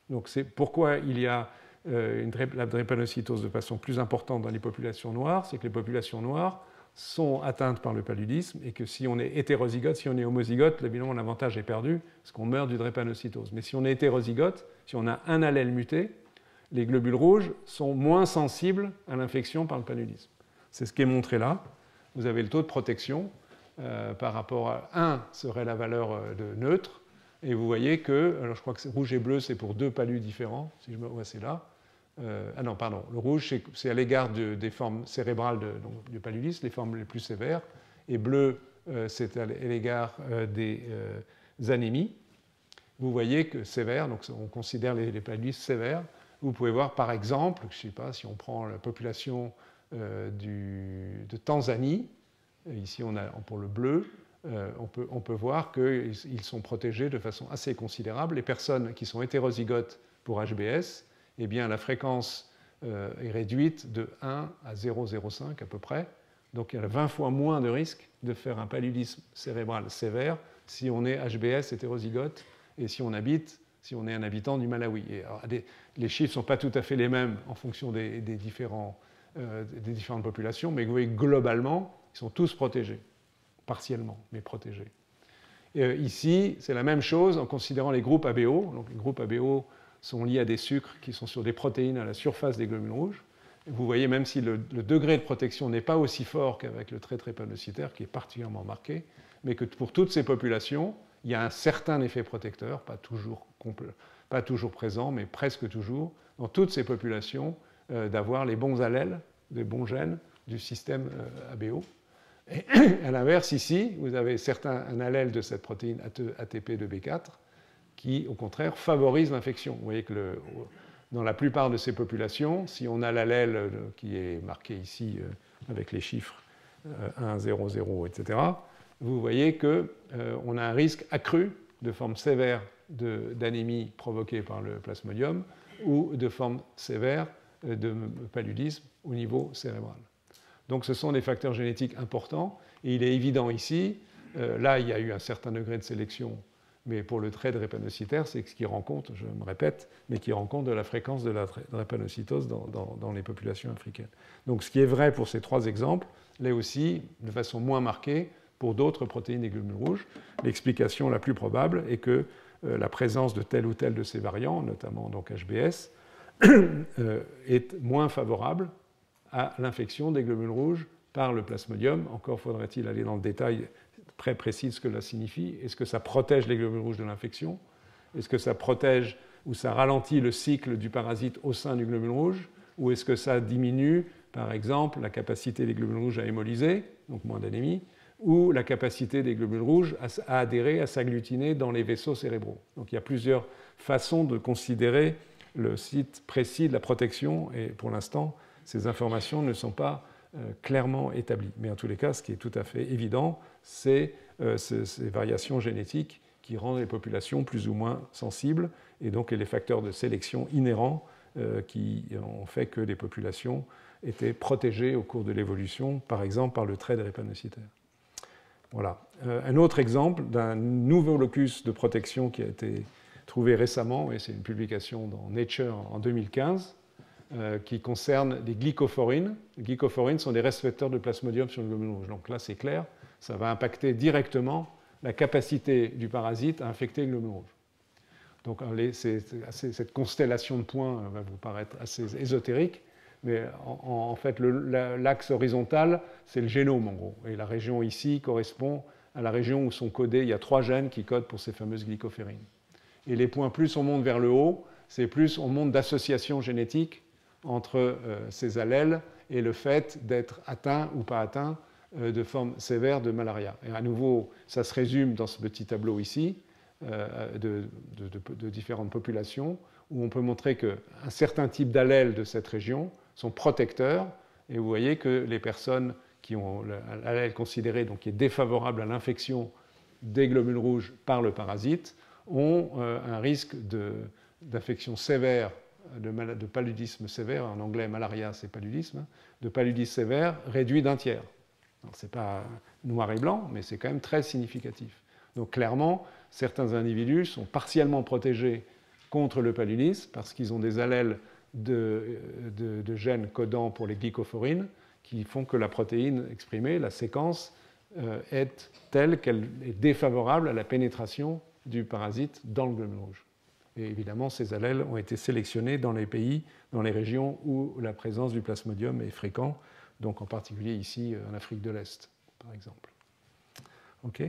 Donc c'est pourquoi il y a la drépanocytose de façon plus importante dans les populations noires, c'est que les populations noires sont atteintes par le paludisme et que si on est hétérozygote, si on est homozygote, évidemment l'avantage est perdu parce qu'on meurt du drépanocytose. Mais si on est hétérozygote, si on a un allèle muté, les globules rouges sont moins sensibles à l'infection par le paludisme. C'est ce qui est montré là. Vous avez le taux de protection par rapport à 1 serait la valeur de neutre. Et vous voyez que, alors je crois que rouge et bleu, c'est pour 2 palus différents. Si je me vois, c'est là. Ah non, pardon. Le rouge, c'est à l'égard des formes cérébrales du paludisme, les formes les plus sévères. Et bleu, c'est à l'égard des anémies. Vous voyez que sévères, donc on considère les paludismes sévères. Vous pouvez voir, par exemple, je ne sais pas, si on prend la population de Tanzanie, ici on a pour le bleu, on peut voir qu'ils sont protégés de façon assez considérable. Les personnes qui sont hétérozygotes pour HBS, eh bien, la fréquence est réduite de 1 à 0,05 à peu près. Donc il y a 20 fois moins de risque de faire un paludisme cérébral sévère si on est HBS hétérozygote et si on est un habitant du Malawi. Et alors, les chiffres ne sont pas tout à fait les mêmes en fonction des différentes populations, mais vous voyez globalement, ils sont tous protégés, partiellement, mais protégés. Et ici, c'est la même chose en considérant les groupes ABO. Donc, les groupes ABO sont liés à des sucres qui sont sur des protéines à la surface des globules rouges. Et vous voyez, même si le degré de protection n'est pas aussi fort qu'avec le trait drépanocytaire, qui est particulièrement marqué, mais que pour toutes ces populations, il y a un certain effet protecteur, pas toujours présent, mais presque toujours, dans toutes ces populations, d'avoir les bons allèles, les bons gènes du système ABO. Et à l'inverse, ici, vous avez un allèle de cette protéine ATP2B4 qui, au contraire, favorise l'infection. Vous voyez que dans la plupart de ces populations, si on a l'allèle qui est marqué ici avec les chiffres 1, 0, 0, etc., vous voyez qu'on a un risque accru de forme sévère d'anémie provoquée par le plasmodium ou de forme sévère de paludisme au niveau cérébral. Donc ce sont des facteurs génétiques importants et il est évident ici, là il y a eu un certain degré de sélection, mais pour le trait drépanocytaire, c'est ce qui rend compte, je me répète, mais qui rend compte de la fréquence de la drépanocytose dans les populations africaines. Donc ce qui est vrai pour ces 3 exemples, l'est aussi de façon moins marquée pour d'autres protéines des globules rouges. L'explication la plus probable est que la présence de tel ou tel de ces variants, notamment donc HBS, est moins favorable à l'infection des globules rouges par le plasmodium. Encore faudrait-il aller dans le détail très précis de ce que cela signifie. Est-ce que ça protège les globules rouges de l'infection? Est-ce que ça protège ou ça ralentit le cycle du parasite au sein du globule rouge? Ou est-ce que ça diminue, par exemple, la capacité des globules rouges à hémolyser, donc moins d'anémie, ou la capacité des globules rouges à adhérer, à s'agglutiner dans les vaisseaux cérébraux. Donc il y a plusieurs façons de considérer le site précis de la protection, et pour l'instant, ces informations ne sont pas clairement établies. Mais en tous les cas, ce qui est tout à fait évident, c'est ces variations génétiques qui rendent les populations plus ou moins sensibles, et donc les facteurs de sélection inhérents qui ont fait que les populations étaient protégées au cours de l'évolution, par exemple par le trait drépanocytaire. Voilà. Un autre exemple d'un nouveau locus de protection qui a été trouvé récemment, et c'est une publication dans Nature en 2015, qui concerne les glycophorines. Les glycophorines sont des récepteurs de plasmodium sur le globule rouge. Donc là, c'est clair, ça va impacter directement la capacité du parasite à infecter le globule rouge. Donc cette constellation de points va vous paraître assez ésotérique, mais en fait, l'axe horizontal, c'est le génome, en gros. Et la région ici correspond à la région où sont codés, il y a 3 gènes qui codent pour ces fameuses glycophorines. Et les points, plus on monte vers le haut, c'est plus on monte d'association génétique entre ces allèles et le fait d'être atteint ou pas atteint de forme sévère de malaria. Et à nouveau, ça se résume dans ce petit tableau ici de différentes populations, où on peut montrer qu'un certain type d'allèles de cette région sont protecteurs, et vous voyez que les personnes qui ont l'allèle considéré, donc qui est défavorable à l'infection des globules rouges par le parasite, ont un risque d'infection sévère, de paludisme sévère, en anglais malaria c'est paludisme, de paludisme sévère réduit d'un tiers. Ce n'est pas noir et blanc, mais c'est quand même très significatif. Donc clairement, certains individus sont partiellement protégés contre le paludisme parce qu'ils ont des allèles de gènes codants pour les glycophorines qui font que la protéine exprimée, la séquence, est telle qu'elle est défavorable à la pénétration du parasite dans le globule rouge. Et évidemment, ces allèles ont été sélectionnés dans les pays, dans les régions où la présence du plasmodium est fréquente, donc en particulier ici en Afrique de l'Est, par exemple. OK ?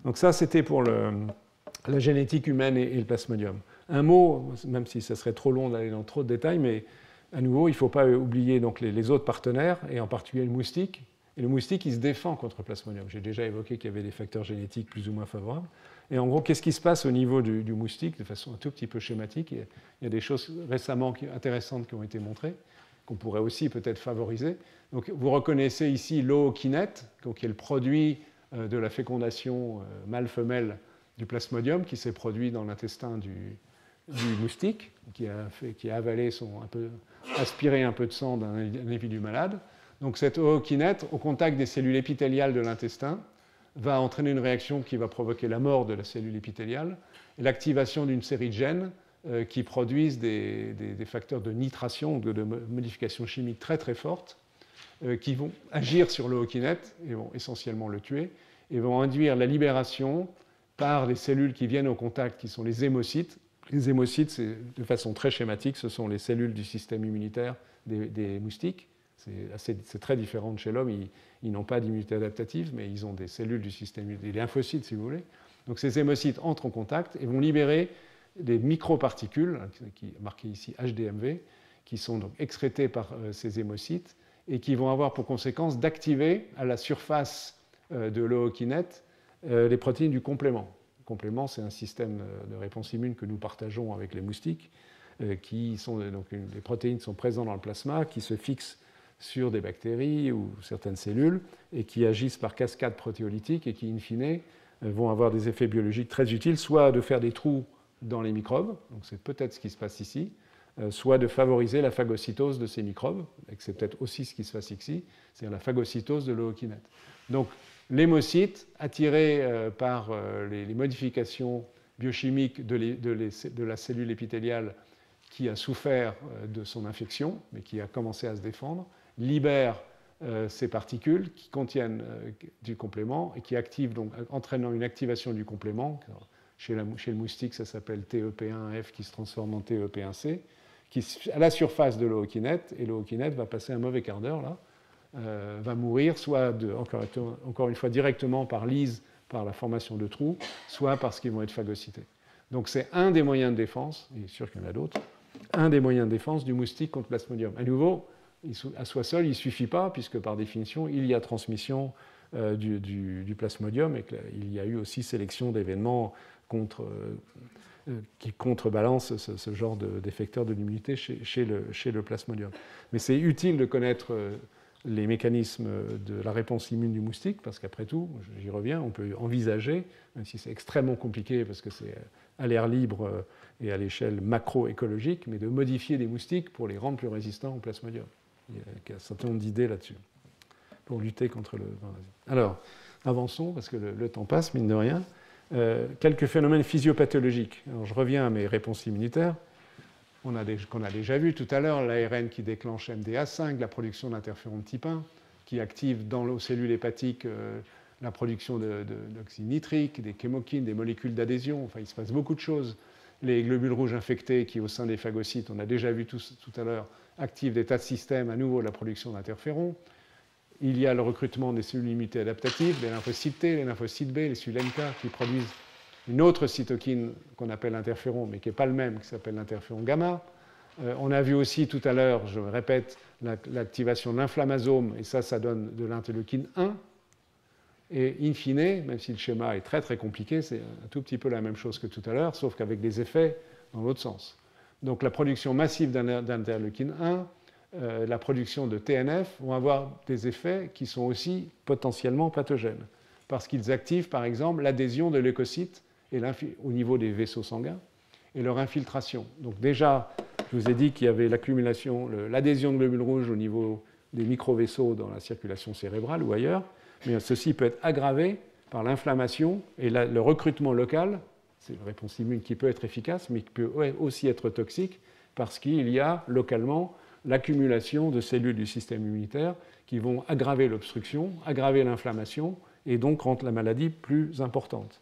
Donc ça, c'était pour la génétique humaine et le plasmodium. Un mot, même si ça serait trop long d'aller dans trop de détails, mais à nouveau, il ne faut pas oublier donc les autres partenaires, et en particulier le moustique. Et le moustique, il se défend contre le plasmodium. J'ai déjà évoqué qu'il y avait des facteurs génétiques plus ou moins favorables. Et en gros, qu'est-ce qui se passe au niveau du moustique, de façon un tout petit peu schématique? Il y a des choses récemment intéressantes qui ont été montrées, qu'on pourrait aussi peut-être favoriser. Donc, vous reconnaissez ici l'ookinète, qui est le produit de la fécondation mâle-femelle du plasmodium, qui s'est produit dans l'intestin du moustique, qui a avalé aspiré un peu de sang d'un individu malade. Donc cette ookinète, au contact des cellules épithéliales de l'intestin, va entraîner une réaction qui va provoquer la mort de la cellule épithéliale et l'activation d'une série de gènes qui produisent des facteurs de nitration, de modification chimique très très fortes, qui vont agir sur l'ookinète et vont essentiellement le tuer, et vont induire la libération par les cellules qui viennent au contact, qui sont les hémocytes. Les hémocytes, de façon très schématique, ce sont les cellules du système immunitaire des moustiques. C'est très différent de chez l'homme. Ils n'ont pas d'immunité adaptative, mais ils ont des cellules du système immunitaire, des lymphocytes, si vous voulez. Donc ces hémocytes entrent en contact et vont libérer des microparticules, marquées ici HDMV, qui sont donc excrétées par ces hémocytes et qui vont avoir pour conséquence d'activer à la surface de l'ookinète les protéines du complément. Le complément, c'est un système de réponse immune que nous partageons avec les moustiques, donc les protéines sont présentes dans le plasma, qui se fixent sur des bactéries ou certaines cellules et qui agissent par cascade protéolytique et qui, in fine, vont avoir des effets biologiques très utiles, soit de faire des trous dans les microbes, donc c'est peut-être ce qui se passe ici, soit de favoriser la phagocytose de ces microbes, et c'est peut-être aussi ce qui se passe ici, c'est-à-dire la phagocytose de l'ookinète. Donc l'hémocyte, attiré par les modifications biochimiques de la cellule épithéliale qui a souffert de son infection, mais qui a commencé à se défendre, libère ces particules qui contiennent du complément et qui activent, donc, entraînant une activation du complément. Chez le moustique, ça s'appelle TEP1F qui se transforme en TEP1C, qui à la surface de l'ookinète, et l'ookinète va passer un mauvais quart d'heure là, va mourir soit encore une fois directement par lyse, par la formation de trous, soit parce qu'ils vont être phagocytés. Donc c'est un des moyens de défense, et sûr qu'il y en a d'autres, un des moyens de défense du moustique contre Plasmodium. À nouveau, À soi seul, il ne suffit pas, puisque par définition, il y a transmission du plasmodium et qu'il y a eu aussi sélection d'événements qui contrebalancent ce genre d'effecteur de l'immunité chez le plasmodium. Mais c'est utile de connaître les mécanismes de la réponse immune du moustique, parce qu'après tout, j'y reviens, on peut envisager, même si c'est extrêmement compliqué parce que c'est à l'air libre et à l'échelle macroécologique, mais de modifier des moustiques pour les rendre plus résistants au plasmodium. Il y a un certain nombre d'idées là-dessus pour lutter contre le parasite. Alors, avançons, parce que le temps passe, mine de rien. Quelques phénomènes physiopathologiques. Alors, je reviens à mes réponses immunitaires. Qu'on a déjà vu tout à l'heure, l'ARN qui déclenche MDA5, la production d'interféron de type 1, qui active dans les cellules hépatiques la production d'oxyde nitrique, des chémokines, des molécules d'adhésion. Enfin, il se passe beaucoup de choses. Les globules rouges infectés qui, au sein des phagocytes, on a déjà vu tout à l'heure, activent des tas de systèmes, à nouveau la production d'interférons. Il y a le recrutement des cellules immunitaires adaptatives, les lymphocytes T, les lymphocytes B, les cellules NK qui produisent une autre cytokine qu'on appelle interféron, mais qui n'est pas le même, qui s'appelle l'interféron gamma. On a vu aussi tout à l'heure, je répète, l'activation de l'inflammasome, et ça donne de l'interleukine 1. Et in fine, même si le schéma est très très compliqué, c'est un tout petit peu la même chose que tout à l'heure, sauf qu'avec des effets dans l'autre sens. Donc la production massive d'interleukine 1, la production de TNF vont avoir des effets qui sont aussi potentiellement pathogènes, parce qu'ils activent par exemple l'adhésion de leucocytes au niveau des vaisseaux sanguins et leur infiltration. Donc déjà, je vous ai dit qu'il y avait l'adhésion de globules rouges au niveau des microvaisseaux dans la circulation cérébrale ou ailleurs, mais ceci peut être aggravé par l'inflammation et le recrutement local. C'est une réponse immune qui peut être efficace, mais qui peut aussi être toxique, parce qu'il y a localement l'accumulation de cellules du système immunitaire qui vont aggraver l'obstruction, aggraver l'inflammation, et donc rendre la maladie plus importante.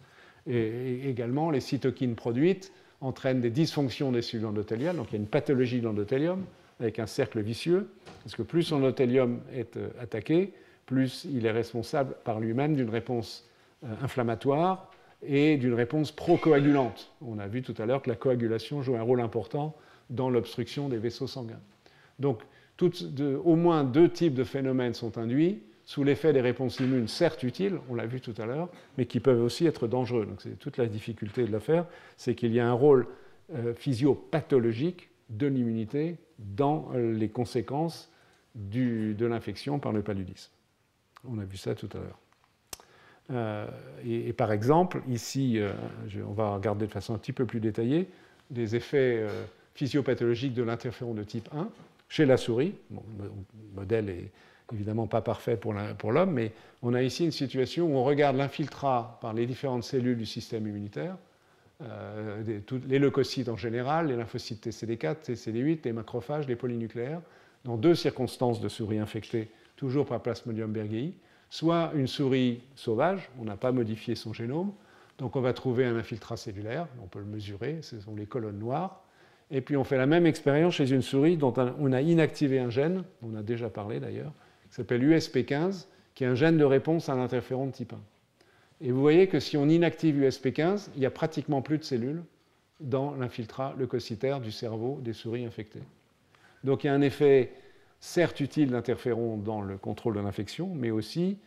Et également, les cytokines produites entraînent des dysfonctions des cellules endothéliales, donc il y a une pathologie de l'endothélium avec un cercle vicieux, parce que plus son endothélium est attaqué, plus il est responsable par lui-même d'une réponse inflammatoire et d'une réponse procoagulante. On a vu tout à l'heure que la coagulation joue un rôle important dans l'obstruction des vaisseaux sanguins. Donc, au moins deux types de phénomènes sont induits sous l'effet des réponses immunes, certes utiles, on l'a vu tout à l'heure, mais qui peuvent aussi être dangereux. Donc, c'est toute la difficulté de l'affaire, c'est qu'il y a un rôle physiopathologique de l'immunité dans les conséquences de l'infection par le paludisme. On a vu ça tout à l'heure. Et par exemple, ici, on va regarder de façon un petit peu plus détaillée des effets physiopathologiques de l'interféron de type 1 chez la souris. Bon, le modèle est évidemment pas parfait pour l'homme, mais on a ici une situation où on regarde l'infiltrat par les différentes cellules du système immunitaire, les leucocytes en général, les lymphocytes TCD4, TCD8, les macrophages, les polynucléaires, dans deux circonstances de souris infectées, toujours par Plasmodium berghei, soit une souris sauvage, on n'a pas modifié son génome, donc on va trouver un infiltrat cellulaire, on peut le mesurer, ce sont les colonnes noires, et puis on fait la même expérience chez une souris dont on a inactivé un gène, on a déjà parlé d'ailleurs, qui s'appelle USP15, qui est un gène de réponse à l'interféron de type 1. Et vous voyez que si on inactive USP15, il n'y a pratiquement plus de cellules dans l'infiltrat leucocytaire du cerveau des souris infectées. Donc il y a un effet certes utile d'interféron dans le contrôle de l'infection, mais aussi,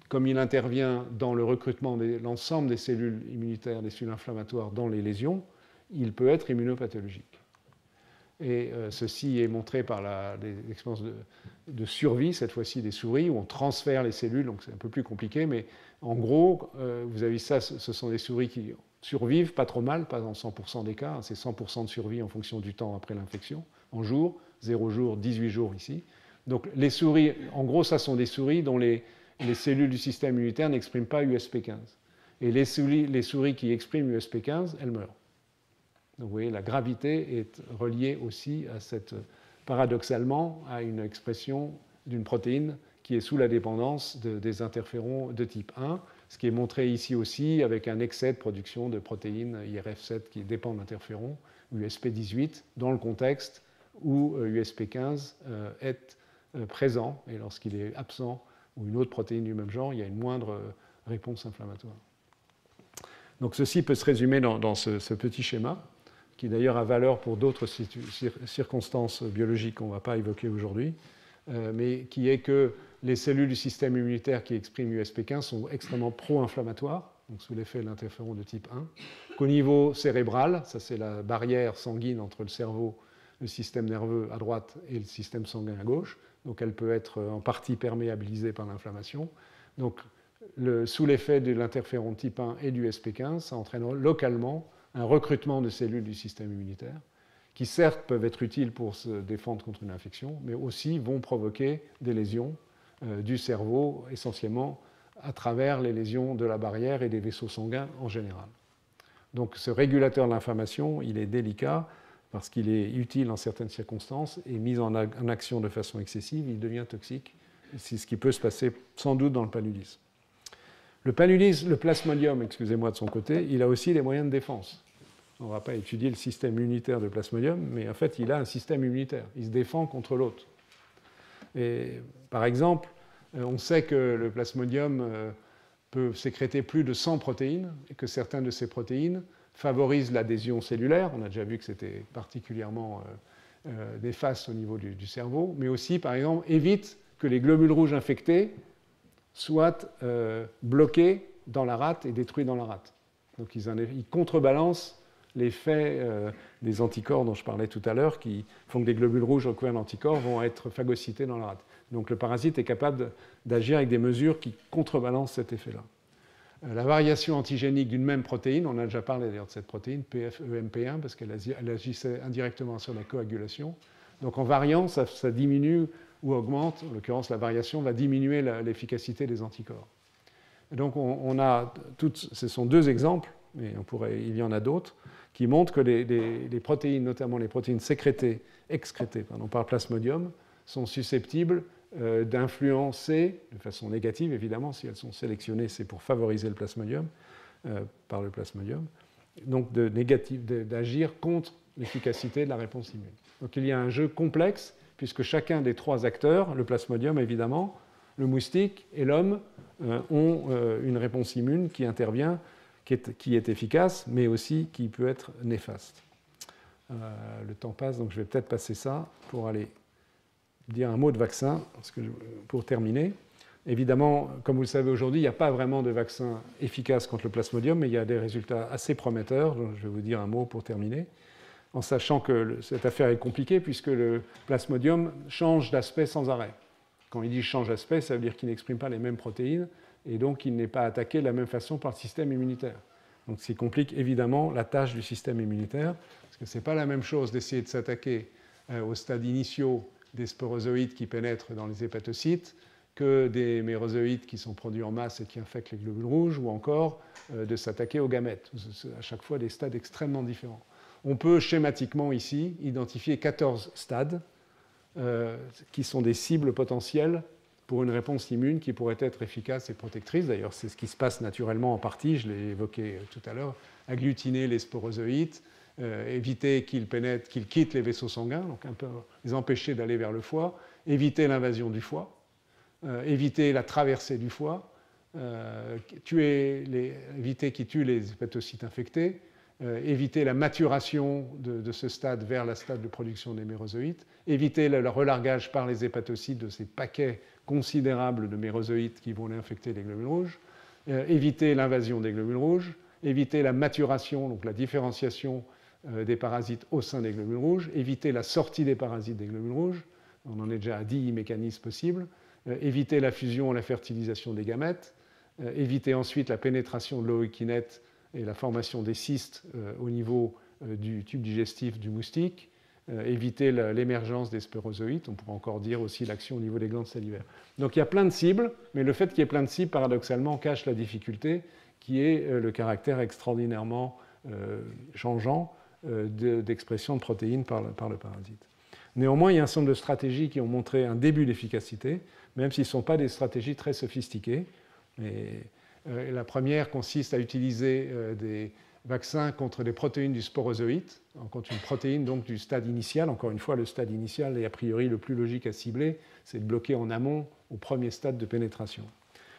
comme il intervient dans le recrutement de l'ensemble des cellules immunitaires, des cellules inflammatoires dans les lésions, il peut être immunopathologique. Et ceci est montré par des expériences de survie, cette fois-ci des souris, où on transfère les cellules, donc c'est un peu plus compliqué, mais en gros, vous avez ça, ce sont des souris qui survivent pas trop mal, pas dans 100% des cas, c'est 100% de survie en fonction du temps après l'infection, en jours, 0 jours, 18 jours ici. Donc les souris, en gros, ça sont des souris dont les cellules du système immunitaire n'expriment pas USP15. Et les souris qui expriment USP15, elles meurent. Donc vous voyez, la gravité est reliée aussi à paradoxalement à une expression d'une protéine qui est sous la dépendance des interférons de type 1, ce qui est montré ici aussi avec un excès de production de protéines IRF7 qui dépendent d'interférons, USP18, dans le contexte où USP15 est présent, et lorsqu'il est absent, ou une autre protéine du même genre, il y a une moindre réponse inflammatoire. Donc ceci peut se résumer dans ce petit schéma, qui d'ailleurs a valeur pour d'autres circonstances biologiques qu'on ne va pas évoquer aujourd'hui. mais qui est que les cellules du système immunitaire qui expriment USP15 sont extrêmement pro-inflammatoires, donc sous l'effet de l'interféron de type 1, qu'au niveau cérébral, ça c'est la barrière sanguine entre le cerveau, le système nerveux à droite et le système sanguin à gauche, donc elle peut être en partie perméabilisée par l'inflammation. Donc sous l'effet de l'interféron de type 1 et du SP15, ça entraîne localement un recrutement de cellules du système immunitaire, qui certes peuvent être utiles pour se défendre contre une infection, mais aussi vont provoquer des lésions du cerveau, essentiellement à travers les lésions de la barrière et des vaisseaux sanguins en général. Donc ce régulateur de l'inflammation, il est délicat parce qu'il est utile en certaines circonstances et mis en action de façon excessive, il devient toxique. C'est ce qui peut se passer sans doute dans le paludisme. Le plasmodium, excusez-moi de son côté, il a aussi des moyens de défense. On ne va pas étudier le système immunitaire de plasmodium, mais en fait, il a un système immunitaire. Il se défend contre l'autre. Et par exemple, on sait que le plasmodium peut sécréter plus de 100 protéines et que certaines de ces protéines favorisent l'adhésion cellulaire. On a déjà vu que c'était particulièrement néfaste au niveau du cerveau, mais aussi, par exemple, évite que les globules rouges infectés soient bloqués dans la rate et détruits dans la rate. Donc ils contrebalancent l'effet des anticorps dont je parlais tout à l'heure, qui font que des globules rouges recouverts d'anticorps vont être phagocytés dans la rate. Donc le parasite est capable d'agir avec des mesures qui contrebalancent cet effet-là. La variation antigénique d'une même protéine, on a déjà parlé d'ailleurs de cette protéine, PFEMP1, parce qu'elle agissait indirectement sur la coagulation. Donc en variant, ça diminue ou augmente, en l'occurrence la variation va diminuer l'efficacité des anticorps. Et donc on a ce sont deux exemples, mais il y en a d'autres, qui montrent que les protéines, notamment les protéines excrétées par le plasmodium, sont susceptibles d'influencer, de façon négative évidemment, si elles sont sélectionnées, c'est pour favoriser le plasmodium, par le plasmodium, donc d'agir contre l'efficacité de la réponse immune. Donc il y a un jeu complexe, puisque chacun des trois acteurs, le plasmodium évidemment, le moustique et l'homme, ont une réponse immune qui intervient, qui est efficace, mais aussi qui peut être néfaste. Le temps passe, donc je vais peut-être passer ça pour aller dire un mot de vaccin, pour terminer. Évidemment, comme vous le savez aujourd'hui, il n'y a pas vraiment de vaccin efficace contre le plasmodium, mais il y a des résultats assez prometteurs, donc je vais vous dire un mot pour terminer, en sachant que cette affaire est compliquée, puisque le plasmodium change d'aspect sans arrêt. Quand il dit change d'aspect, ça veut dire qu'il n'exprime pas les mêmes protéines, et donc il n'est pas attaqué de la même façon par le système immunitaire. Donc ce qui complique évidemment la tâche du système immunitaire, parce que ce n'est pas la même chose d'essayer de s'attaquer aux stades initiaux des sporozoïdes qui pénètrent dans les hépatocytes que des mérozoïdes qui sont produits en masse et qui infectent les globules rouges, ou encore de s'attaquer aux gamètes. C'est à chaque fois des stades extrêmement différents. On peut schématiquement ici identifier 14 stades qui sont des cibles potentielles pour une réponse immune qui pourrait être efficace et protectrice. D'ailleurs, c'est ce qui se passe naturellement en partie, je l'ai évoqué tout à l'heure, agglutiner les sporozoïdes, éviter qu'ils quittent les vaisseaux sanguins, donc un peu les empêcher d'aller vers le foie, éviter l'invasion du foie, éviter la traversée du foie, éviter qu'ils tuent les hépatocytes infectés, éviter la maturation de ce stade vers le stade de production des mérozoïtes, éviter le relargage par les hépatocytes de ces paquets considérables de mérozoïtes qui vont infecter les globules rouges, éviter l'invasion des globules rouges, éviter la maturation, donc la différenciation des parasites au sein des globules rouges, éviter la sortie des parasites des globules rouges, on en est déjà à 10 mécanismes possibles, éviter la fusion et la fertilisation des gamètes, éviter ensuite la pénétration de l'ookinète et la formation des cystes au niveau du tube digestif du moustique, éviter l'émergence des sporozoïdes, on pourrait encore dire aussi l'action au niveau des glandes salivaires. Donc il y a plein de cibles, mais le fait qu'il y ait plein de cibles, paradoxalement, cache la difficulté qui est le caractère extraordinairement changeant d'expression de protéines par le parasite. Néanmoins, il y a un certain nombre de stratégies qui ont montré un début d'efficacité, même s'ils ne sont pas des stratégies très sophistiquées. La première consiste à utiliser des vaccins contre des protéines du sporozoïde, contre une protéine donc du stade initial. Encore une fois, le stade initial est a priori le plus logique à cibler, c'est de bloquer en amont au premier stade de pénétration.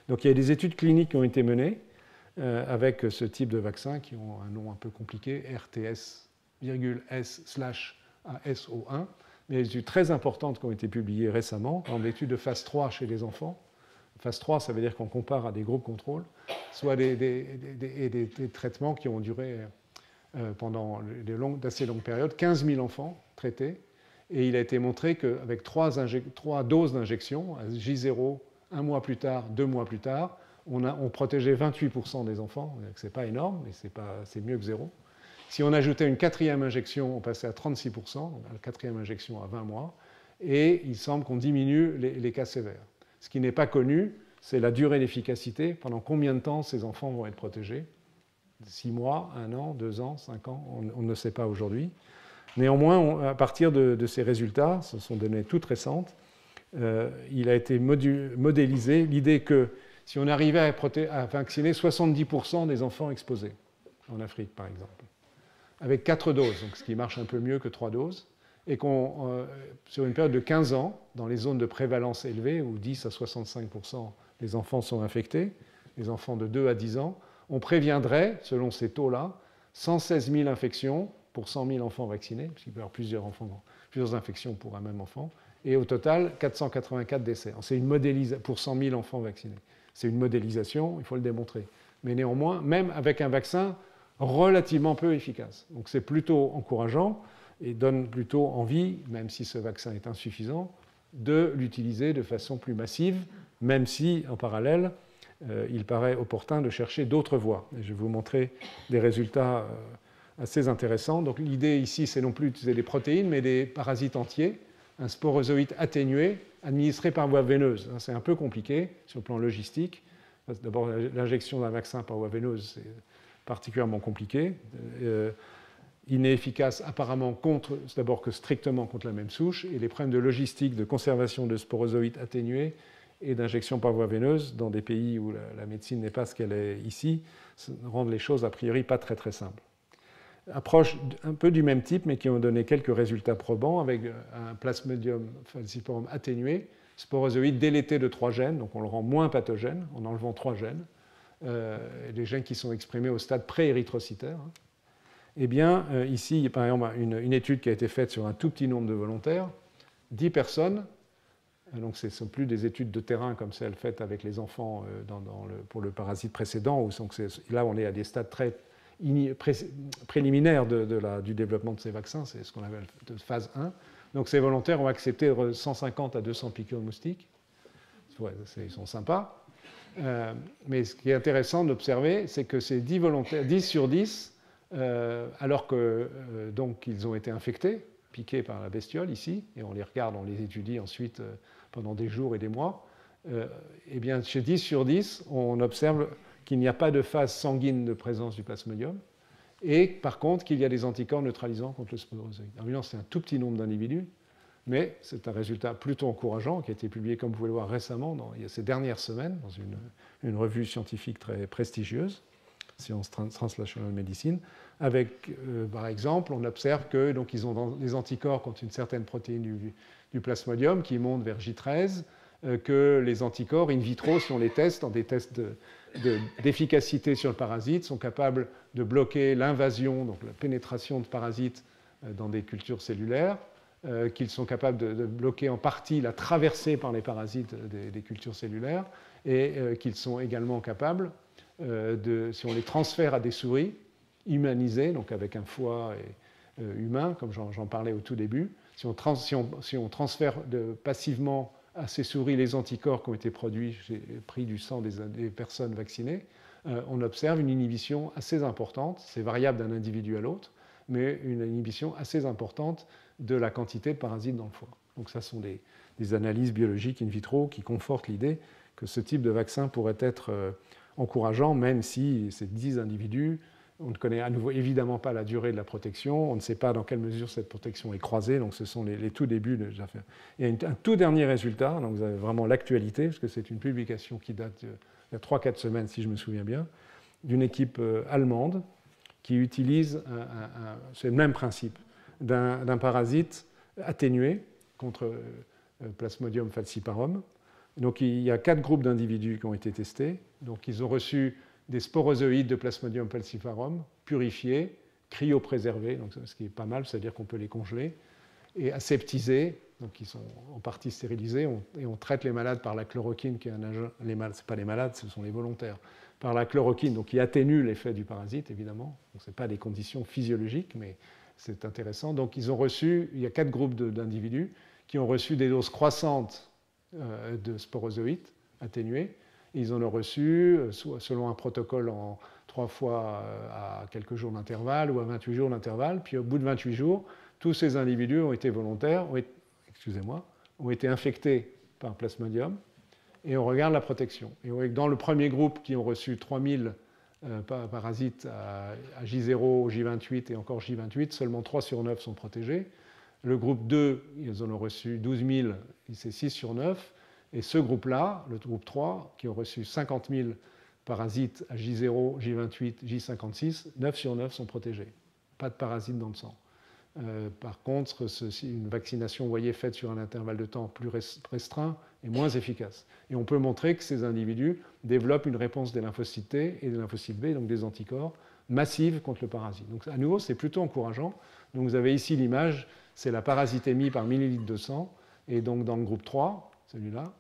Donc il y a des études cliniques qui ont été menées avec ce type de vaccins qui ont un nom un peu compliqué, RTS,S/ASO1. mais des études très importantes qui ont été publiées récemment, par exemple l'étude de phase 3 chez les enfants. Phase 3, ça veut dire qu'on compare à des groupes contrôles, soit des traitements qui ont duré pendant d'assez longues périodes, 15 000 enfants traités, et il a été montré qu'avec 3 doses d'injection, à J0, 1 mois plus tard, 2 mois plus tard, on protégeait 28% des enfants, ce n'est pas énorme, mais c'est mieux que zéro. Si on ajoutait une 4e injection, on passait à 36%, la 4e injection à 20 mois, et il semble qu'on diminue les cas sévères. Ce qui n'est pas connu, c'est la durée d'efficacité, pendant combien de temps ces enfants vont être protégés. 6 mois, 1 an, 2 ans, 5 ans, on ne sait pas aujourd'hui. Néanmoins, à partir de ces résultats, ce sont des données toutes récentes, il a été modélisé l'idée que si on arrivait à vacciner 70% des enfants exposés, en Afrique par exemple, avec 4 doses, donc ce qui marche un peu mieux que 3 doses, et sur une période de 15 ans, dans les zones de prévalence élevée, où 10 à 65% des enfants sont infectés, les enfants de 2 à 10 ans, on préviendrait, selon ces taux-là, 116 000 infections pour 100 000 enfants vaccinés, puisqu'il peut y avoir plusieurs infections pour un même enfant, et au total, 484 décès. C'est une modélisation pour 100 000 enfants vaccinés. C'est une modélisation, il faut le démontrer. Mais néanmoins, même avec un vaccin relativement peu efficace. Donc c'est plutôt encourageant et donne plutôt envie, même si ce vaccin est insuffisant, de l'utiliser de façon plus massive, même si, en parallèle, il paraît opportun de chercher d'autres voies. Et je vais vous montrer des résultats assez intéressants. Donc l'idée ici, c'est non plus d'utiliser des protéines, mais des parasites entiers, un sporozoïde atténué, administré par voie veineuse. C'est un peu compliqué sur le plan logistique. D'abord, l'injection d'un vaccin par voie veineuse, c'est particulièrement compliqué. Il n'est efficace apparemment d'abord que strictement contre la même souche, et les problèmes de logistique, de conservation de sporozoïdes atténués et d'injection par voie veineuse dans des pays où la médecine n'est pas ce qu'elle est ici, rendent les choses a priori pas très très simples. Approches un peu du même type, mais qui ont donné quelques résultats probants avec un Plasmodium falciparum atténué, sporozoïde délété de 3 gènes, donc on le rend moins pathogène en enlevant 3 gènes, des gènes qui sont exprimés au stade pré-érythrocytaire. Eh bien, ici, par exemple, une étude qui a été faite sur un tout petit nombre de volontaires, 10 personnes, donc ce ne sont plus des études de terrain comme celles faites avec les enfants pour le parasite précédent, où là on est à des stades très préliminaires du développement de ces vaccins, c'est ce qu'on appelle de phase 1. Donc ces volontaires ont accepté 150 à 200 piqûres de moustiques. Ouais, ils sont sympas. Mais ce qui est intéressant d'observer, c'est que ces 10 volontaires, 10 sur 10, alors que donc ils ont été infectés, piqués par la bestiole ici, et on les regarde, on les étudie ensuite pendant des jours et des mois, eh bien chez 10 sur 10, on observe qu'il n'y a pas de phase sanguine de présence du plasmodium, et par contre qu'il y a des anticorps neutralisants contre le sporozoïde. Évidemment, c'est un tout petit nombre d'individus, mais c'est un résultat plutôt encourageant qui a été publié, comme vous pouvez le voir récemment, il y a ces dernières semaines, dans une revue scientifique très prestigieuse, Science Translational Medicine, avec, par exemple, on observe que donc, ils ont des anticorps contre une certaine protéine du plasmodium qui montent vers J13, que les anticorps in vitro, si on les teste dans des tests d'efficacité sur le parasite, sont capables de bloquer l'invasion, donc la pénétration de parasites dans des cultures cellulaires, qu'ils sont capables de bloquer en partie la traversée par les parasites des cultures cellulaires, et qu'ils sont également capables, si on les transfère à des souris humanisées, donc avec un foie humain, comme j'en parlais au tout début, si on transfère passivement à ces souris les anticorps qui ont été pris du sang des personnes vaccinées, on observe une inhibition assez importante, c'est variable d'un individu à l'autre, mais une inhibition assez importante de la quantité de parasites dans le foie. Donc ça sont des analyses biologiques in vitro qui confortent l'idée que ce type de vaccin pourrait être encourageant, même si ces 10 individus, on ne connaît à nouveau évidemment pas la durée de la protection, on ne sait pas dans quelle mesure cette protection est croisée, donc ce sont les tout débuts de l'affaire. Il y a un tout dernier résultat, donc vous avez vraiment l'actualité, parce que c'est une publication qui date il y a 3-4 semaines, si je me souviens bien, d'une équipe allemande qui utilise, c'est le même principe, d'un parasite atténué contre Plasmodium falciparum. Donc il y a 4 groupes d'individus qui ont été testés. Donc ils ont reçu des sporozoïdes de Plasmodium falciparum purifiés, cryopréservés, donc ce qui est pas mal, c'est-à-dire qu'on peut les congeler. et aseptisés, donc ils sont en partie stérilisés, et on traite les malades par la chloroquine, qui est un agent, ce n'est pas les malades, ce sont les volontaires, par la chloroquine, donc qui atténue l'effet du parasite, évidemment. Donc ce n'est pas des conditions physiologiques, mais c'est intéressant. Donc ils ont reçu, il y a 4 groupes d'individus qui ont reçu des doses croissantes de sporozoïtes atténués. Et ils en ont reçu, selon un protocole, en 3 fois à quelques jours d'intervalle ou à 28 jours d'intervalle. Puis au bout de 28 jours, tous ces individus ont été volontaires, ont été infectés par Plasmodium, et on regarde la protection. Et dans le premier groupe, qui ont reçu 3000 parasites à J0, J28 et encore J28, seulement 3 sur 9 sont protégés. Le groupe 2, ils en ont reçu 12 000, c'est 6 sur 9. Et ce groupe-là, le groupe 3, qui ont reçu 50 000 parasites à J0, J28, J56, 9 sur 9 sont protégés. Pas de parasites dans le sang. Par contre, une vaccination, vous voyez, faite sur un intervalle de temps plus restreint est moins efficace. Et on peut montrer que ces individus développent une réponse des lymphocytes T et des lymphocytes B, donc des anticorps, massives contre le parasite. Donc à nouveau, c'est plutôt encourageant. Donc vous avez ici l'image, c'est la parasitémie par millilitre de sang. Et donc dans le groupe 3, celui-là,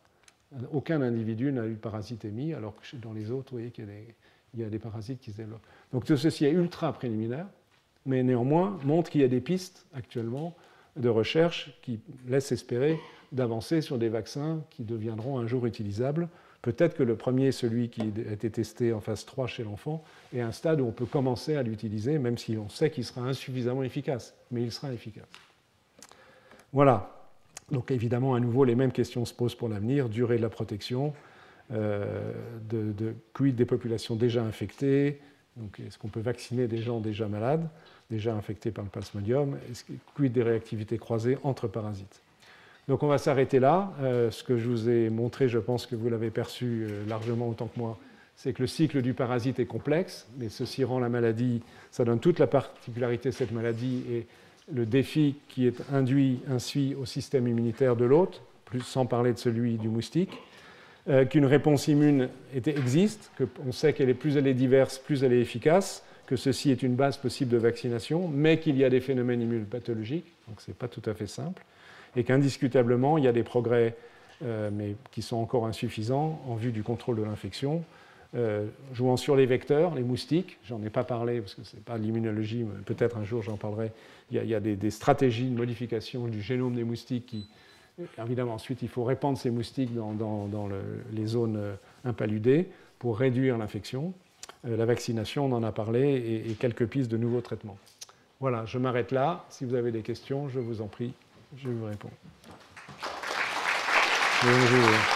aucun individu n'a eu de parasitémie, alors que dans les autres, vous voyez qu'il y a des parasites qui se développent. Donc tout ceci est ultra préliminaire, mais néanmoins montre qu'il y a des pistes actuellement de recherche qui laissent espérer d'avancer sur des vaccins qui deviendront un jour utilisables. Peut-être que le premier, celui qui a été testé en phase 3 chez l'enfant, est un stade où on peut commencer à l'utiliser, même si on sait qu'il sera insuffisamment efficace, mais il sera efficace. Voilà. Donc évidemment, à nouveau, les mêmes questions se posent pour l'avenir. Durée de la protection, quid des populations déjà infectées, donc est-ce qu'on peut vacciner des gens déjà malades, déjà infectés par le Plasmodium, quid des réactivités croisées entre parasites. Donc on va s'arrêter là. Ce que je vous ai montré, je pense que vous l'avez perçu largement autant que moi, c'est que le cycle du parasite est complexe, mais ceci rend la maladie, ça donne toute la particularité de cette maladie et le défi qui est induit ainsi au système immunitaire de l'hôte, sans parler de celui du moustique, qu'une réponse immune existe, qu'on sait plus elle est diverse, plus elle est efficace, que ceci est une base possible de vaccination, mais qu'il y a des phénomènes immunopathologiques, donc ce n'est pas tout à fait simple, et qu'indiscutablement, il y a des progrès, mais qui sont encore insuffisants en vue du contrôle de l'infection. Jouant sur les vecteurs, les moustiques, j'en ai pas parlé parce que ce n'est pas l'immunologie, mais peut-être un jour j'en parlerai. Il y a des stratégies de modification du génome des moustiques qui, évidemment, ensuite il faut répandre ces moustiques dans les zones impaludées pour réduire l'infection. La vaccination, on en a parlé, et quelques pistes de nouveaux traitements. Voilà, je m'arrête là. Si vous avez des questions, je vous en prie, je vous réponds. Bonjour.